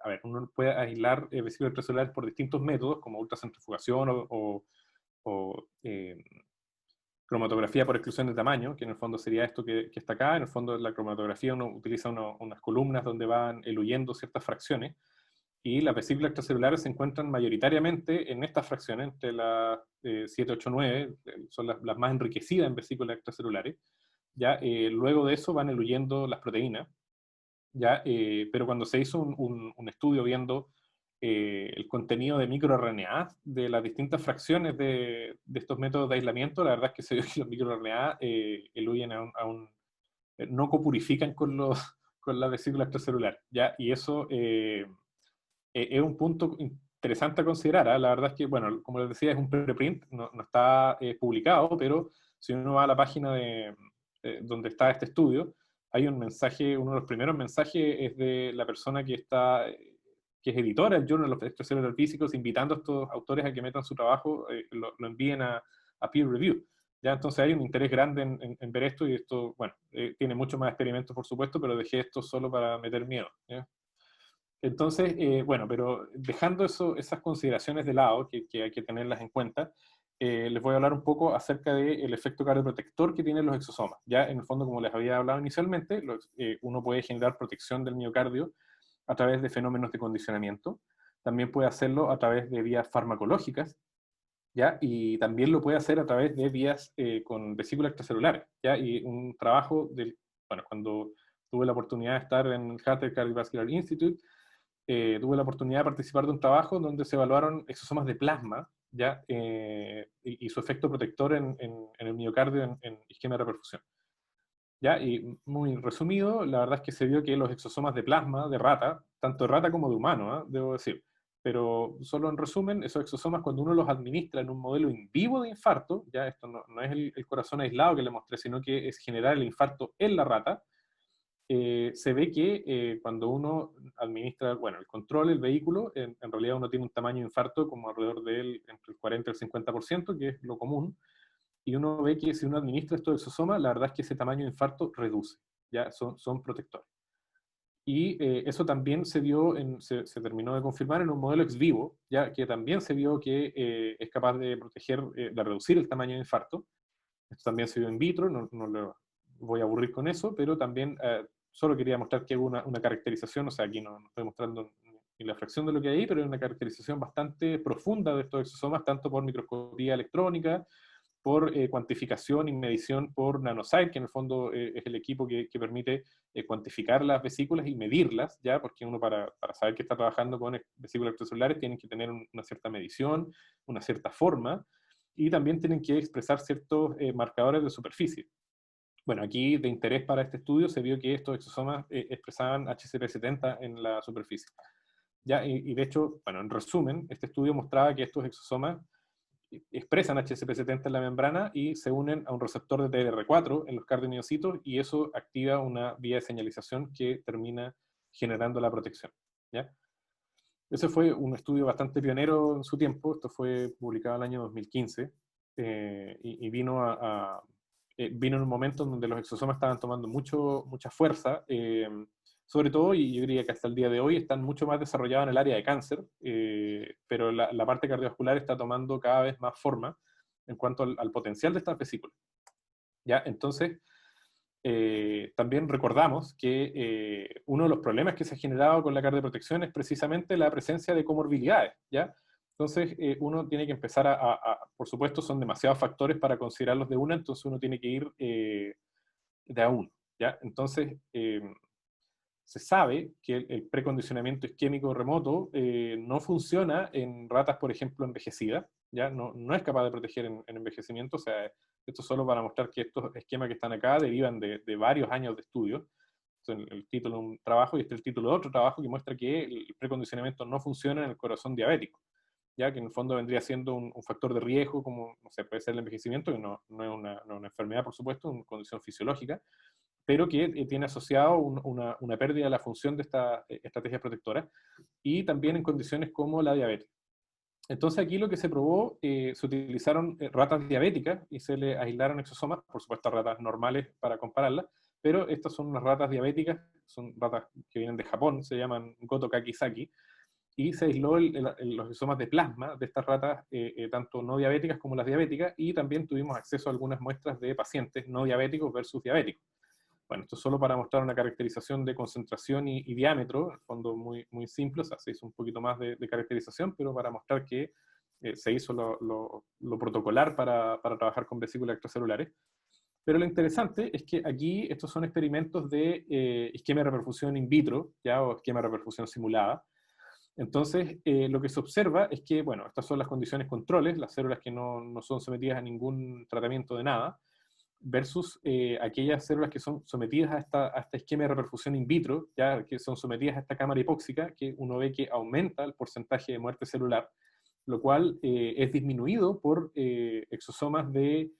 a ver, uno puede aislar vesículas extracelulares por distintos métodos, como ultracentrifugación o cromatografía por exclusión de tamaño, que en el fondo sería esto que está acá. En el fondo, la cromatografía uno utiliza unas columnas donde van eluyendo ciertas fracciones, y las vesículas extracelulares se encuentran mayoritariamente en estas fracciones, entre las 7, 8, 9, son las más enriquecidas en vesículas extracelulares. Ya, luego de eso van eluyendo las proteínas, ¿ya? Pero cuando se hizo un estudio viendo el contenido de microRNA de las distintas fracciones de estos métodos de aislamiento, la verdad es que se vio que los microRNA eluyen no copurifican con la vesícula extracelular, ¿ya? Y eso es un punto interesante a considerar, ¿eh? La verdad es que, bueno, como les decía, es un preprint, no está publicado, pero si uno va a la página donde está este estudio, hay un mensaje, uno de los primeros mensajes es de la persona que es editora del Journal of Extracellular Physics, invitando a estos autores a que metan su trabajo, lo envíen a peer review. ¿Ya? Entonces hay un interés grande en ver esto, y esto, bueno, tiene mucho más experimentos, por supuesto, pero dejé esto solo para meter miedo, ¿ya? Entonces, bueno, pero dejando esas consideraciones de lado, que hay que tenerlas en cuenta, les voy a hablar un poco acerca del efecto cardioprotector que tienen los exosomas. Ya en el fondo, como les había hablado inicialmente, uno puede generar protección del miocardio a través de fenómenos de condicionamiento. También puede hacerlo a través de vías farmacológicas, ¿ya? Y también lo puede hacer a través de vías con vesículas extracelulares, ¿ya? Y un trabajo bueno, cuando tuve la oportunidad de estar en el Heart Cardiovascular Institute, tuve la oportunidad de participar de un trabajo donde se evaluaron exosomas de plasma, ¿ya? Y su efecto protector en el miocardio en isquemia de reperfusión. ¿Ya? Y muy resumido, la verdad es que se vio que los exosomas de plasma de rata, tanto de rata como de humano, ¿eh? Debo decir, pero solo en resumen, esos exosomas cuando uno los administra en un modelo in vivo de infarto, ya esto no es el corazón aislado que le mostré, sino que es generar el infarto en la rata, se ve que cuando uno administra, bueno, el control, el vehículo, en realidad uno tiene un tamaño de infarto como alrededor entre el 40 y el 50%, que es lo común, y uno ve que si uno administra estos exosomas, la verdad es que ese tamaño de infarto reduce, ya son protectores. Y eso también se terminó de confirmar en un modelo ex vivo, ya que también se vio que es capaz de proteger, de reducir el tamaño de infarto. Esto también se vio in vitro, no le voy a aburrir con eso, pero también solo quería mostrar que hubo una caracterización, o sea, aquí no estoy mostrando ni la fracción de lo que hay ahí, pero hay una caracterización bastante profunda de estos exosomas, tanto por microscopía electrónica, por cuantificación y medición por NanoSite, que en el fondo es el equipo que permite cuantificar las vesículas y medirlas, ¿ya? Porque uno para saber que está trabajando con vesículas extracelulares tiene que tener una cierta medición, una cierta forma, y también tienen que expresar ciertos marcadores de superficie. Bueno, aquí de interés para este estudio se vio que estos exosomas expresaban HCP70 en la superficie. ¿Ya? Y de hecho, bueno, en resumen, este estudio mostraba que estos exosomas expresan HCP70 en la membrana y se unen a un receptor de TLR4 en los cardiomiocitos, y eso activa una vía de señalización que termina generando la protección, ¿ya? Ese fue un estudio bastante pionero en su tiempo, esto fue publicado en el año 2015, y vino en un momento en donde los exosomas estaban tomando mucha fuerza, sobre todo, y yo diría que hasta el día de hoy están mucho más desarrollados en el área de cáncer, pero la parte cardiovascular está tomando cada vez más forma en cuanto al potencial de estas vesículas. ¿Ya? Entonces, también recordamos que uno de los problemas que se ha generado con la cardioprotección es precisamente la presencia de comorbilidades, ¿ya? Entonces, uno tiene que empezar por supuesto, son demasiados factores para considerarlos de una, entonces uno tiene que ir de a uno, ¿ya? Entonces, se sabe que el precondicionamiento isquémico remoto no funciona en ratas, por ejemplo, envejecidas, ¿ya? No es capaz de proteger en envejecimiento, o sea, esto solo para mostrar que estos esquemas que están acá derivan de varios años de estudio. El título de un trabajo y el título de otro trabajo que muestra que el precondicionamiento no funciona en el corazón diabético, ya que en el fondo vendría siendo un factor de riesgo, como no sé, puede ser el envejecimiento, que no es una enfermedad, por supuesto, una condición fisiológica, pero que tiene asociado una pérdida de la función de esta estrategia protectora, y también en condiciones como la diabetes. Entonces aquí lo que se probó, se utilizaron ratas diabéticas y se le aislaron exosomas, por supuesto ratas normales para compararlas, pero estas son unas ratas diabéticas, son ratas que vienen de Japón, se llaman Goto Kakizaki, y se aisló los exosomas de plasma de estas ratas, tanto no diabéticas como las diabéticas, y también tuvimos acceso a algunas muestras de pacientes no diabéticos versus diabéticos. Bueno, esto es solo para mostrar una caracterización de concentración y diámetro, en el fondo muy simple, o sea, se hizo un poquito más de caracterización, pero para mostrar que se hizo lo protocolar para trabajar con vesículas extracelulares. Pero lo interesante es que aquí estos son experimentos de isquemia de reperfusión in vitro, ¿ya? O isquemia de reperfusión simulada, Entonces, lo que se observa es que, bueno, estas son las condiciones controles, las células que no son sometidas a ningún tratamiento de nada, versus aquellas células que son sometidas a este esquema de reperfusión in vitro, ya que son sometidas a esta cámara hipóxica, que uno ve que aumenta el porcentaje de muerte celular, lo cual es disminuido por exosomas de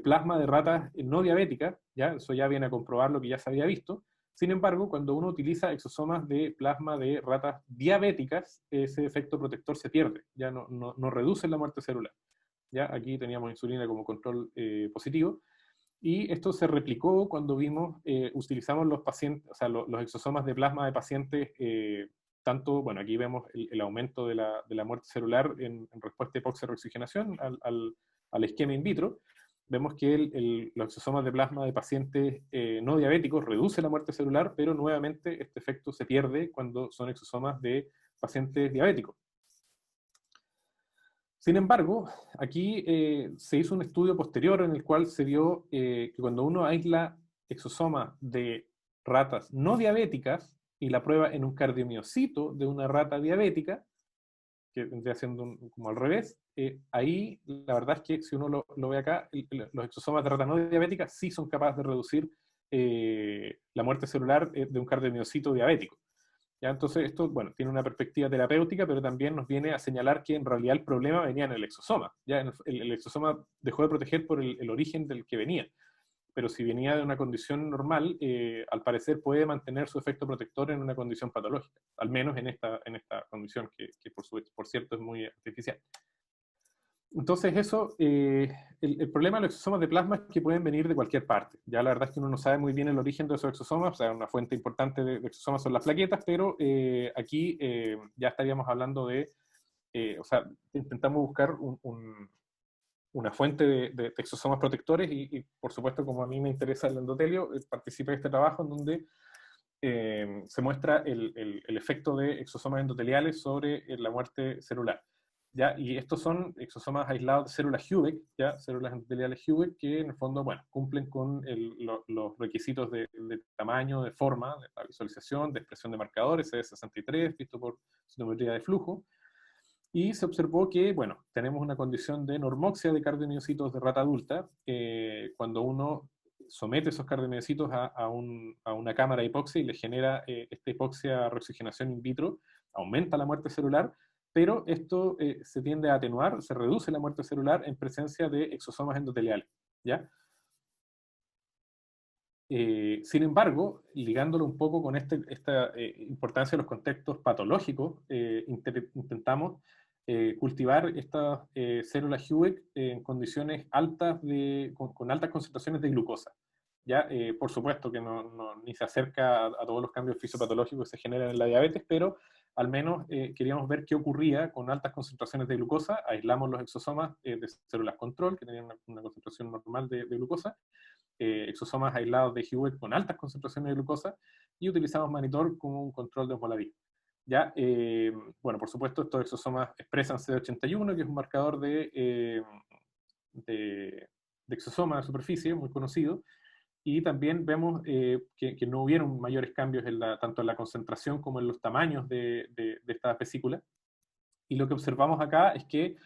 plasma de ratas no diabéticas, ya eso ya viene a comprobar lo que ya se había visto. Sin embargo, cuando uno utiliza exosomas de plasma de ratas diabéticas, ese efecto protector se pierde, ya no reduce la muerte celular. ¿Ya? Aquí teníamos insulina como control positivo, y esto se replicó cuando utilizamos los pacientes, o sea, los exosomas de plasma de pacientes, tanto, bueno, aquí vemos el aumento de la muerte celular en respuesta a hipoxia-reoxigenación al esquema in vitro. Vemos que los exosomas de plasma de pacientes no diabéticos reduce la muerte celular, pero nuevamente este efecto se pierde cuando son exosomas de pacientes diabéticos. Sin embargo, aquí se hizo un estudio posterior en el cual se vio que cuando uno aísla exosomas de ratas no diabéticas y la prueba en un cardiomiocito de una rata diabética, que vendría siendo como al revés, ahí la verdad es que si uno lo ve acá, los exosomas de rata no diabética sí son capaces de reducir la muerte celular de un cardiomiocito diabético. ¿Ya? Entonces esto, bueno, tiene una perspectiva terapéutica, pero también nos viene a señalar que en realidad el problema venía en el exosoma. ¿Ya? El exosoma dejó de proteger por el origen del que venía. Pero si venía de una condición normal, al parecer puede mantener su efecto protector en una condición patológica, al menos en esta condición que por cierto es muy artificial. Entonces eso, el problema de los exosomas de plasma es que pueden venir de cualquier parte. Ya la verdad es que uno no sabe muy bien el origen de esos exosomas, o sea, una fuente importante de exosomas son las plaquetas, pero aquí ya estaríamos hablando o sea, intentamos buscar una fuente de exosomas protectores y, por supuesto, como a mí me interesa el endotelio, participé de este trabajo en donde se muestra el efecto de exosomas endoteliales sobre la muerte celular. ¿Ya? Y estos son exosomas aislados de células Hubeck, ¿ya? Células endoteliales Hubeck que en el fondo, bueno, cumplen con los requisitos de tamaño, de forma, de la visualización, de expresión de marcadores, CD63, visto por citometría de flujo. Y se observó que, bueno, tenemos una condición de normoxia de cardiomiocitos de rata adulta. Cuando uno somete esos cardiomiocitos a una cámara de hipoxia y le genera esta hipoxia reoxigenación in vitro, aumenta la muerte celular, pero esto se tiende a atenuar, se reduce la muerte celular en presencia de exosomas endoteliales, ¿ya? Sin embargo, ligándolo un poco con esta importancia de los contextos patológicos, intentamos cultivar estas células Hubeck en condiciones altas con altas concentraciones de glucosa. ¿Ya? Por supuesto que ni se acerca a todos los cambios fisiopatológicos que se generan en la diabetes, pero al menos queríamos ver qué ocurría con altas concentraciones de glucosa. Aislamos los exosomas de células control, que tenían una concentración normal de glucosa, exosomas aislados de Hubeck con altas concentraciones de glucosa, y utilizamos monitor como un control de osmolaridad. ¿Ya? Bueno, por supuesto, estos exosomas expresan CD81, que es un marcador de exosoma de superficie, muy conocido, y también vemos que no hubieron mayores cambios tanto en la concentración como en los tamaños de esta vesícula. Y lo que observamos acá es que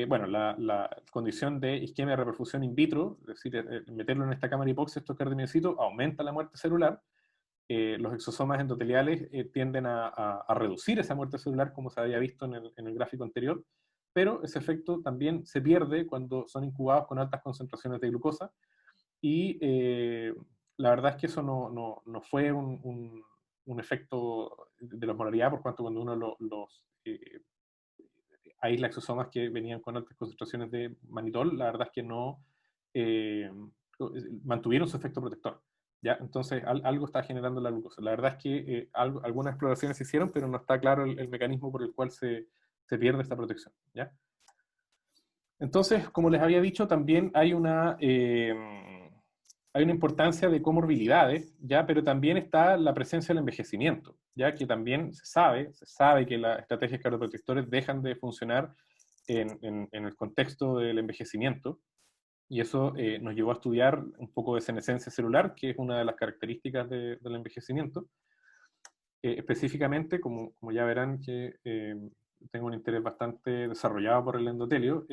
bueno, la condición de isquemia de reperfusión in vitro, es decir, meterlo en esta cámara hipoxia, estos cardiomiocitos, aumenta la muerte celular. Los exosomas endoteliales tienden a reducir esa muerte celular, como se había visto en el gráfico anterior, pero ese efecto también se pierde cuando son incubados con altas concentraciones de glucosa, y la verdad es que eso no fue un efecto de la osmolaridad, por cuanto cuando uno los aísla exosomas que venían con altas concentraciones de mannitol, la verdad es que no mantuvieron su efecto protector. ¿Ya? Entonces, algo está generando la glucosa. La verdad es que algunas exploraciones se hicieron, pero no está claro el mecanismo por el cual se pierde esta protección. ¿Ya? Entonces, como les había dicho, también hay una importancia de comorbilidades, ¿ya? Pero también está la presencia del envejecimiento, ya que también se sabe que las estrategias cardioprotectores dejan de funcionar en el contexto del envejecimiento, y eso nos llevó a estudiar un poco de senescencia celular, que es una de las características del envejecimiento. Específicamente, como ya verán que tengo un interés bastante desarrollado por el endotelio,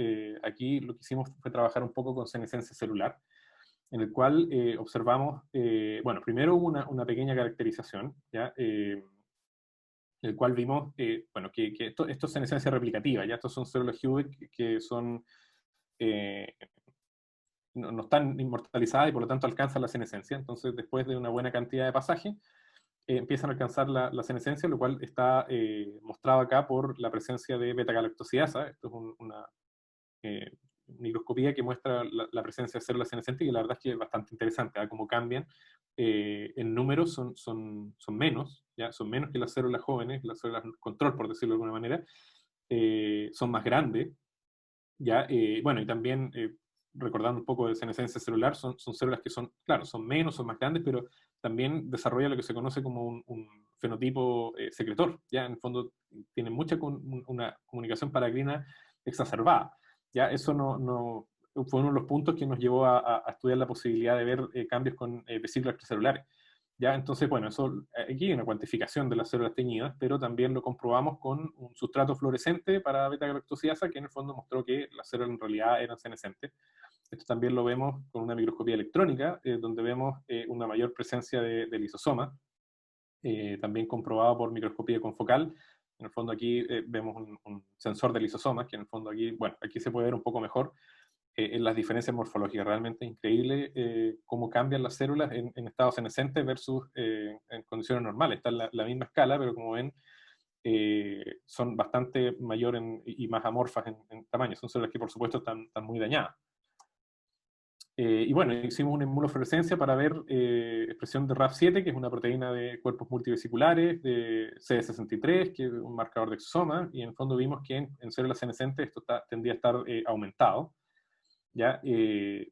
aquí lo que hicimos fue trabajar un poco con senescencia celular, en el cual observamos, bueno, primero hubo una pequeña caracterización, ¿ya? En el cual vimos, bueno, que esto es senescencia replicativa, ya estos son células Hughes que son, eh, no están inmortalizadas y por lo tanto alcanzan la senescencia. Entonces, después de una buena cantidad de pasaje, empiezan a alcanzar la senescencia, lo cual está mostrado acá por la presencia de beta-galactosidasa. Esto es una eh, microscopía que muestra la presencia de células senescentes y la verdad es que es bastante interesante, ¿eh? Cómo cambian. En números son menos, ¿ya? Son menos que las células jóvenes, las células control, por decirlo de alguna manera. Son más grandes, ¿ya? Bueno, y también, recordando un poco de senescencia celular, son células que son, claro, son menos, son más grandes, pero también desarrolla lo que se conoce como un fenotipo secretor, ¿ya? En el fondo tienen una comunicación paracrina exacerbada, ¿ya? Eso fue uno de los puntos que nos llevó a estudiar la posibilidad de ver cambios con vesículas extracelulares. ¿Ya? Entonces, bueno, aquí hay una cuantificación de las células teñidas, pero también lo comprobamos con un sustrato fluorescente para beta-galactosidasa, que en el fondo mostró que las células en realidad eran senescentes. Esto también lo vemos con una microscopía electrónica, donde vemos una mayor presencia de lisosoma, también comprobado por microscopía confocal. En el fondo aquí vemos un sensor de lisosomas, que en el fondo aquí, bueno, aquí se puede ver un poco mejor en las diferencias morfológicas. Realmente increíble cómo cambian las células en estado senescente versus en condiciones normales. Está en la misma escala, pero como ven, son bastante mayor y más amorfas en tamaño. Son células que por supuesto están muy dañadas. Y bueno, hicimos una inmunofluorescencia para ver expresión de RAF7, que es una proteína de cuerpos multivesiculares, de CD63, que es un marcador de exosoma, y en el fondo vimos que en células senescentes esto tendría a estar aumentado. ¿Ya?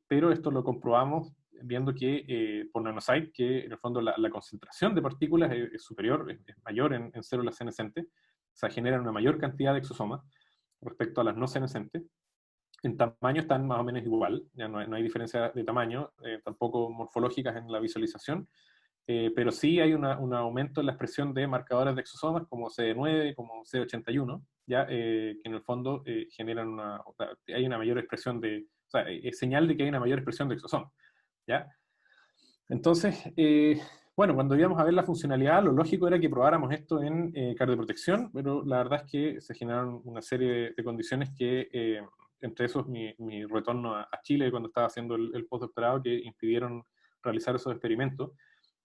Pero esto lo comprobamos viendo que por nanosite, que en el fondo la concentración de partículas es superior, es mayor en células senescentes, o sea, generan una mayor cantidad de exosomas respecto a las no senescentes. En tamaño están más o menos igual, ya no hay diferencia de tamaño, tampoco morfológicas en la visualización, pero sí hay un aumento en la expresión de marcadores de exosomas como CD9, como CD81, ¿ya? Que en el fondo generan hay una mayor expresión o sea, es señal de que hay una mayor expresión de exosomas, ¿ya? Entonces, bueno, cuando íbamos a ver la funcionalidad, lo lógico era que probáramos esto en cardioprotección, pero la verdad es que se generaron una serie de condiciones que, entre esos mi retorno a Chile cuando estaba haciendo el postdoctorado, que impidieron realizar esos experimentos.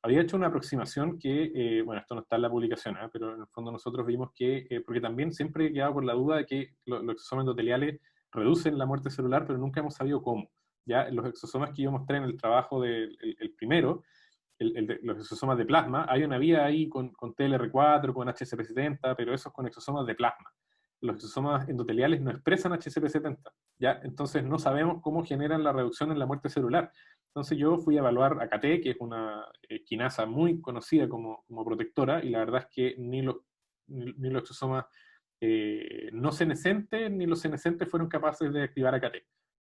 Había hecho una aproximación que, bueno, esto no está en la publicación, pero en el fondo nosotros vimos que, porque también siempre he quedado con la duda de que los exosomas endoteliales reducen la muerte celular, pero nunca hemos sabido cómo. Ya los exosomas que yo mostré en el trabajo del el primero, los exosomas de plasma, hay una vía ahí con TLR4, con HCP70, pero eso es con exosomas de plasma. Los exosomas endoteliales no expresan HCP70, ¿ya? Entonces no sabemos cómo generan la reducción en la muerte celular. Entonces yo fui a evaluar AKT, que es una quinasa muy conocida como protectora, y la verdad es que ni los exosomas no senescentes ni los senescentes fueron capaces de activar AKT.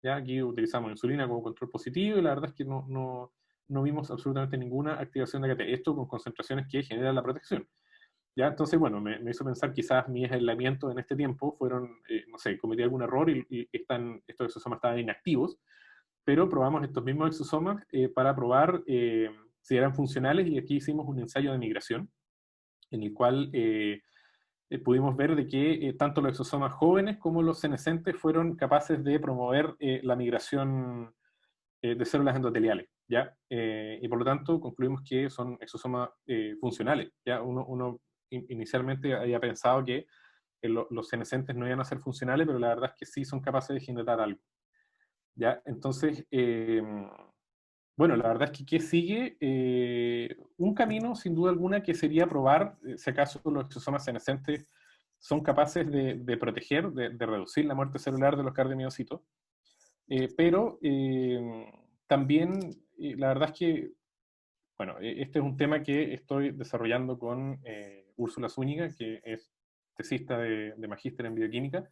¿Ya? Aquí utilizamos insulina como control positivo y la verdad es que no vimos absolutamente ninguna activación de AKT. Esto con concentraciones que generan la protección. ¿Ya? Entonces, bueno, me hizo pensar quizás mis aislamientos en este tiempo fueron, no sé, cometí algún error y estos exosomas estaban inactivos, pero probamos estos mismos exosomas para probar si eran funcionales y aquí hicimos un ensayo de migración en el cual pudimos ver de que tanto los exosomas jóvenes como los senescentes fueron capaces de promover la migración de células endoteliales, ¿ya? Y por lo tanto concluimos que son exosomas funcionales, ¿ya? Uno inicialmente había pensado que los senescentes no iban a ser funcionales, pero la verdad es que sí son capaces de generar algo, ¿ya? Entonces, bueno, la verdad es que ¿qué sigue? Un camino, sin duda alguna, que sería probar si acaso los exosomas senescentes son capaces de proteger, de reducir la muerte celular de los cardiomiocitos, pero también la verdad es que, bueno, este es un tema que estoy desarrollando con Úrsula Zúñiga, que es tesista de magíster en bioquímica,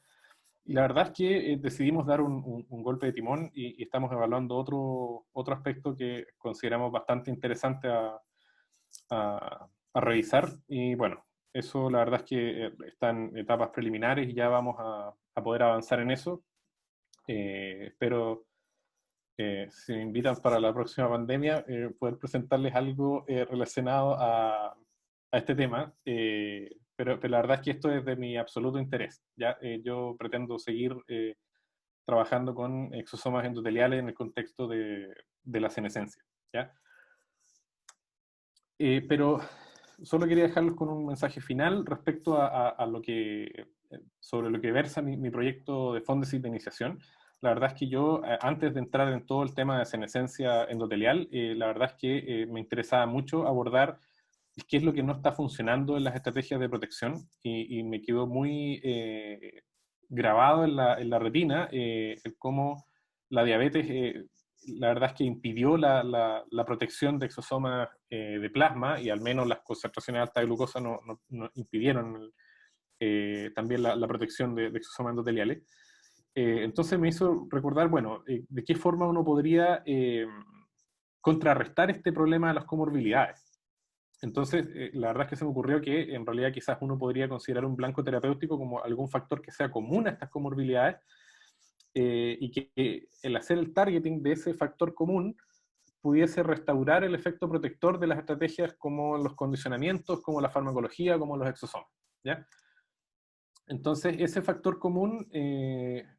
y la verdad es que decidimos dar un golpe de timón y estamos evaluando otro aspecto que consideramos bastante interesante a a revisar y bueno, eso la verdad es que está en etapas preliminares y ya vamos a poder avanzar en eso. Espero, si me invitan para la próxima pandemia, poder presentarles algo relacionado a este tema, pero la verdad es que esto es de mi absoluto interés. ¿Ya? Yo pretendo seguir trabajando con exosomas endoteliales en el contexto de la senescencia. ¿Ya? Pero solo quería dejarlos con un mensaje final respecto a lo que, sobre lo que versa mi proyecto de Fondesit de iniciación. La verdad es que yo, antes de entrar en todo el tema de senescencia endotelial, la verdad es que me interesaba mucho abordar qué es lo que no está funcionando en las estrategias de protección y me quedó muy grabado en la retina el cómo la diabetes, la verdad es que impidió la protección de exosomas de plasma y al menos las concentraciones altas de glucosa no impidieron también la protección de exosomas endoteliales. Entonces me hizo recordar, bueno, de qué forma uno podría contrarrestar este problema de las comorbilidades. Entonces, la verdad es que se me ocurrió que en realidad quizás uno podría considerar un blanco terapéutico como algún factor que sea común a estas comorbilidades y que el hacer el targeting de ese factor común pudiese restaurar el efecto protector de las estrategias como los condicionamientos, como la farmacología, como los exosomas. ¿Ya? Entonces, ese factor común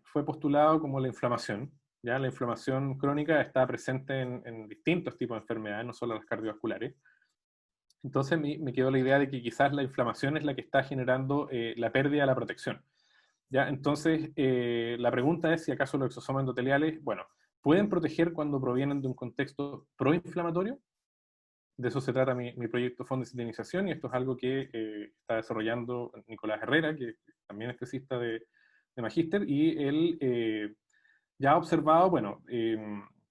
fue postulado como la inflamación. ¿Ya? La inflamación crónica está presente en distintos tipos de enfermedades, no solo las cardiovasculares. Entonces me quedó la idea de que quizás la inflamación es la que está generando la pérdida de la protección. ¿Ya? Entonces, la pregunta es si acaso los exosomas endoteliales, bueno, ¿pueden proteger cuando provienen de un contexto proinflamatorio? De eso se trata mi proyecto Fondesit de iniciación y esto es algo que está desarrollando Nicolás Herrera, que también es tesista de Magíster, y él ya ha observado, bueno,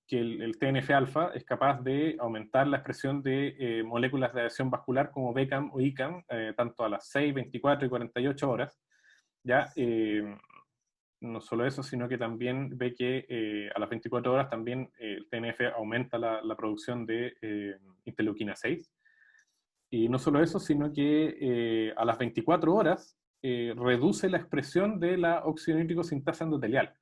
que el TNF-alfa es capaz de aumentar la expresión de moléculas de adhesión vascular como BECAM o ICAM, tanto a las 6, 24 y 48 horas. ¿Ya? No solo eso, sino que también ve que a las 24 horas también el TNF aumenta la producción de interleuquina 6. Y no solo eso, sino que a las 24 horas reduce la expresión de la óxido nítrico sintasa endotelial,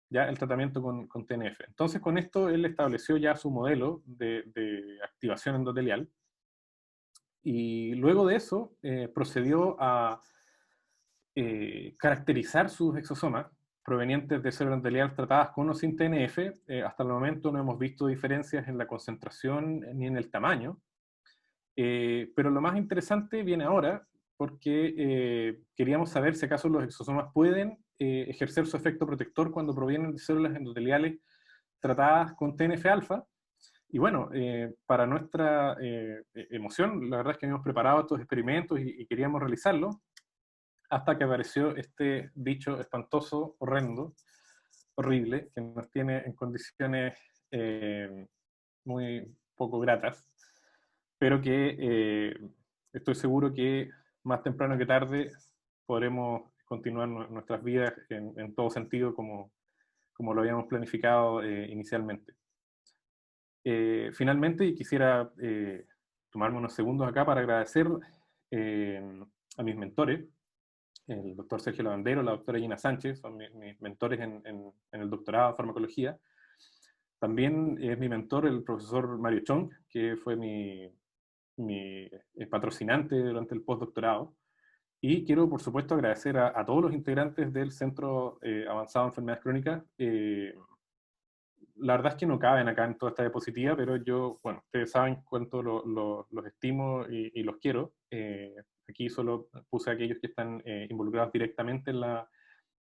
ya el tratamiento con TNF. Entonces, con esto él estableció ya su modelo de activación endotelial y luego de eso procedió a caracterizar sus exosomas provenientes de células endoteliales tratadas con o sin TNF. Hasta el momento no hemos visto diferencias en la concentración ni en el tamaño, pero lo más interesante viene ahora porque queríamos saber si acaso los exosomas pueden ejercer su efecto protector cuando provienen de células endoteliales tratadas con TNF-alfa. Y bueno, para nuestra emoción, la verdad es que habíamos preparado estos experimentos y queríamos realizarlos hasta que apareció este bicho espantoso, horrendo, horrible, que nos tiene en condiciones muy poco gratas, pero que estoy seguro que más temprano que tarde podremos continuar nuestras vidas en todo sentido como lo habíamos planificado inicialmente. Finalmente, quisiera tomarme unos segundos acá para agradecer a mis mentores, el doctor Sergio Lavandero, la doctora Gina Sánchez, son mis mentores en el doctorado en farmacología. También es mi mentor el profesor Mario Chong, que fue mi patrocinante durante el postdoctorado. Y quiero, por supuesto, agradecer a todos los integrantes del Centro Avanzado de Enfermedades Crónicas. La verdad es que no caben acá en toda esta diapositiva, pero yo, bueno, ustedes saben cuánto los estimo y los quiero. Aquí solo puse a aquellos que están involucrados directamente en la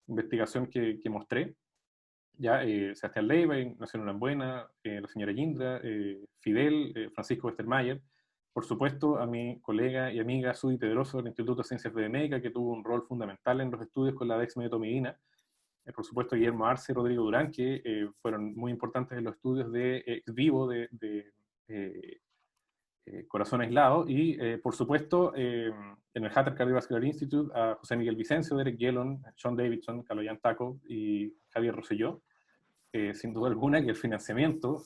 investigación que mostré. Ya, Sebastián Leiva, Ignacio Norambuena, la señora Yindra, Fidel, Francisco Westermayer, por supuesto a mi colega y amiga Sudi Pedroso del Instituto de Ciencias Biomédicas, que tuvo un rol fundamental en los estudios con la dexmedetomidina, por supuesto Guillermo Arce y Rodrigo Durán, que fueron muy importantes en los estudios de ex vivo de corazón aislado, y por supuesto en el Hatter Cardiovascular Institute a José Miguel Vicencio, Derek Yellon, Sean Davidson, Kaloyan Taco y Javier Rosselló. Sin duda alguna que el financiamiento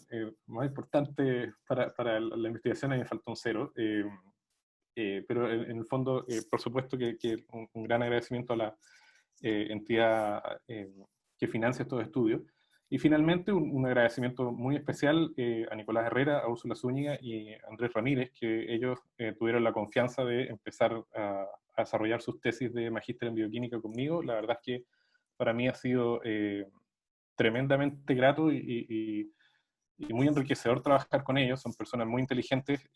más importante para la investigación, a mí me faltó un cero, pero en el fondo, por supuesto que un gran agradecimiento a la entidad que financia estos estudios. Y finalmente, un agradecimiento muy especial a Nicolás Herrera, a Úrsula Zúñiga y a Andrés Ramírez, que ellos tuvieron la confianza de empezar a desarrollar sus tesis de magíster en bioquímica conmigo. La verdad es que para mí ha sido tremendamente grato y muy enriquecedor trabajar con ellos. Son personas muy inteligentes,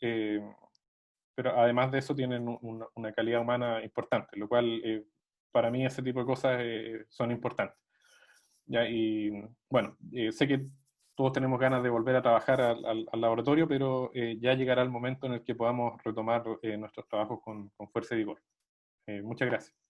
pero además de eso tienen una calidad humana importante, lo cual para mí ese tipo de cosas son importantes. ¿Ya? Y bueno, sé que todos tenemos ganas de volver a trabajar al laboratorio, pero ya llegará el momento en el que podamos retomar nuestros trabajos con fuerza y vigor. Muchas gracias.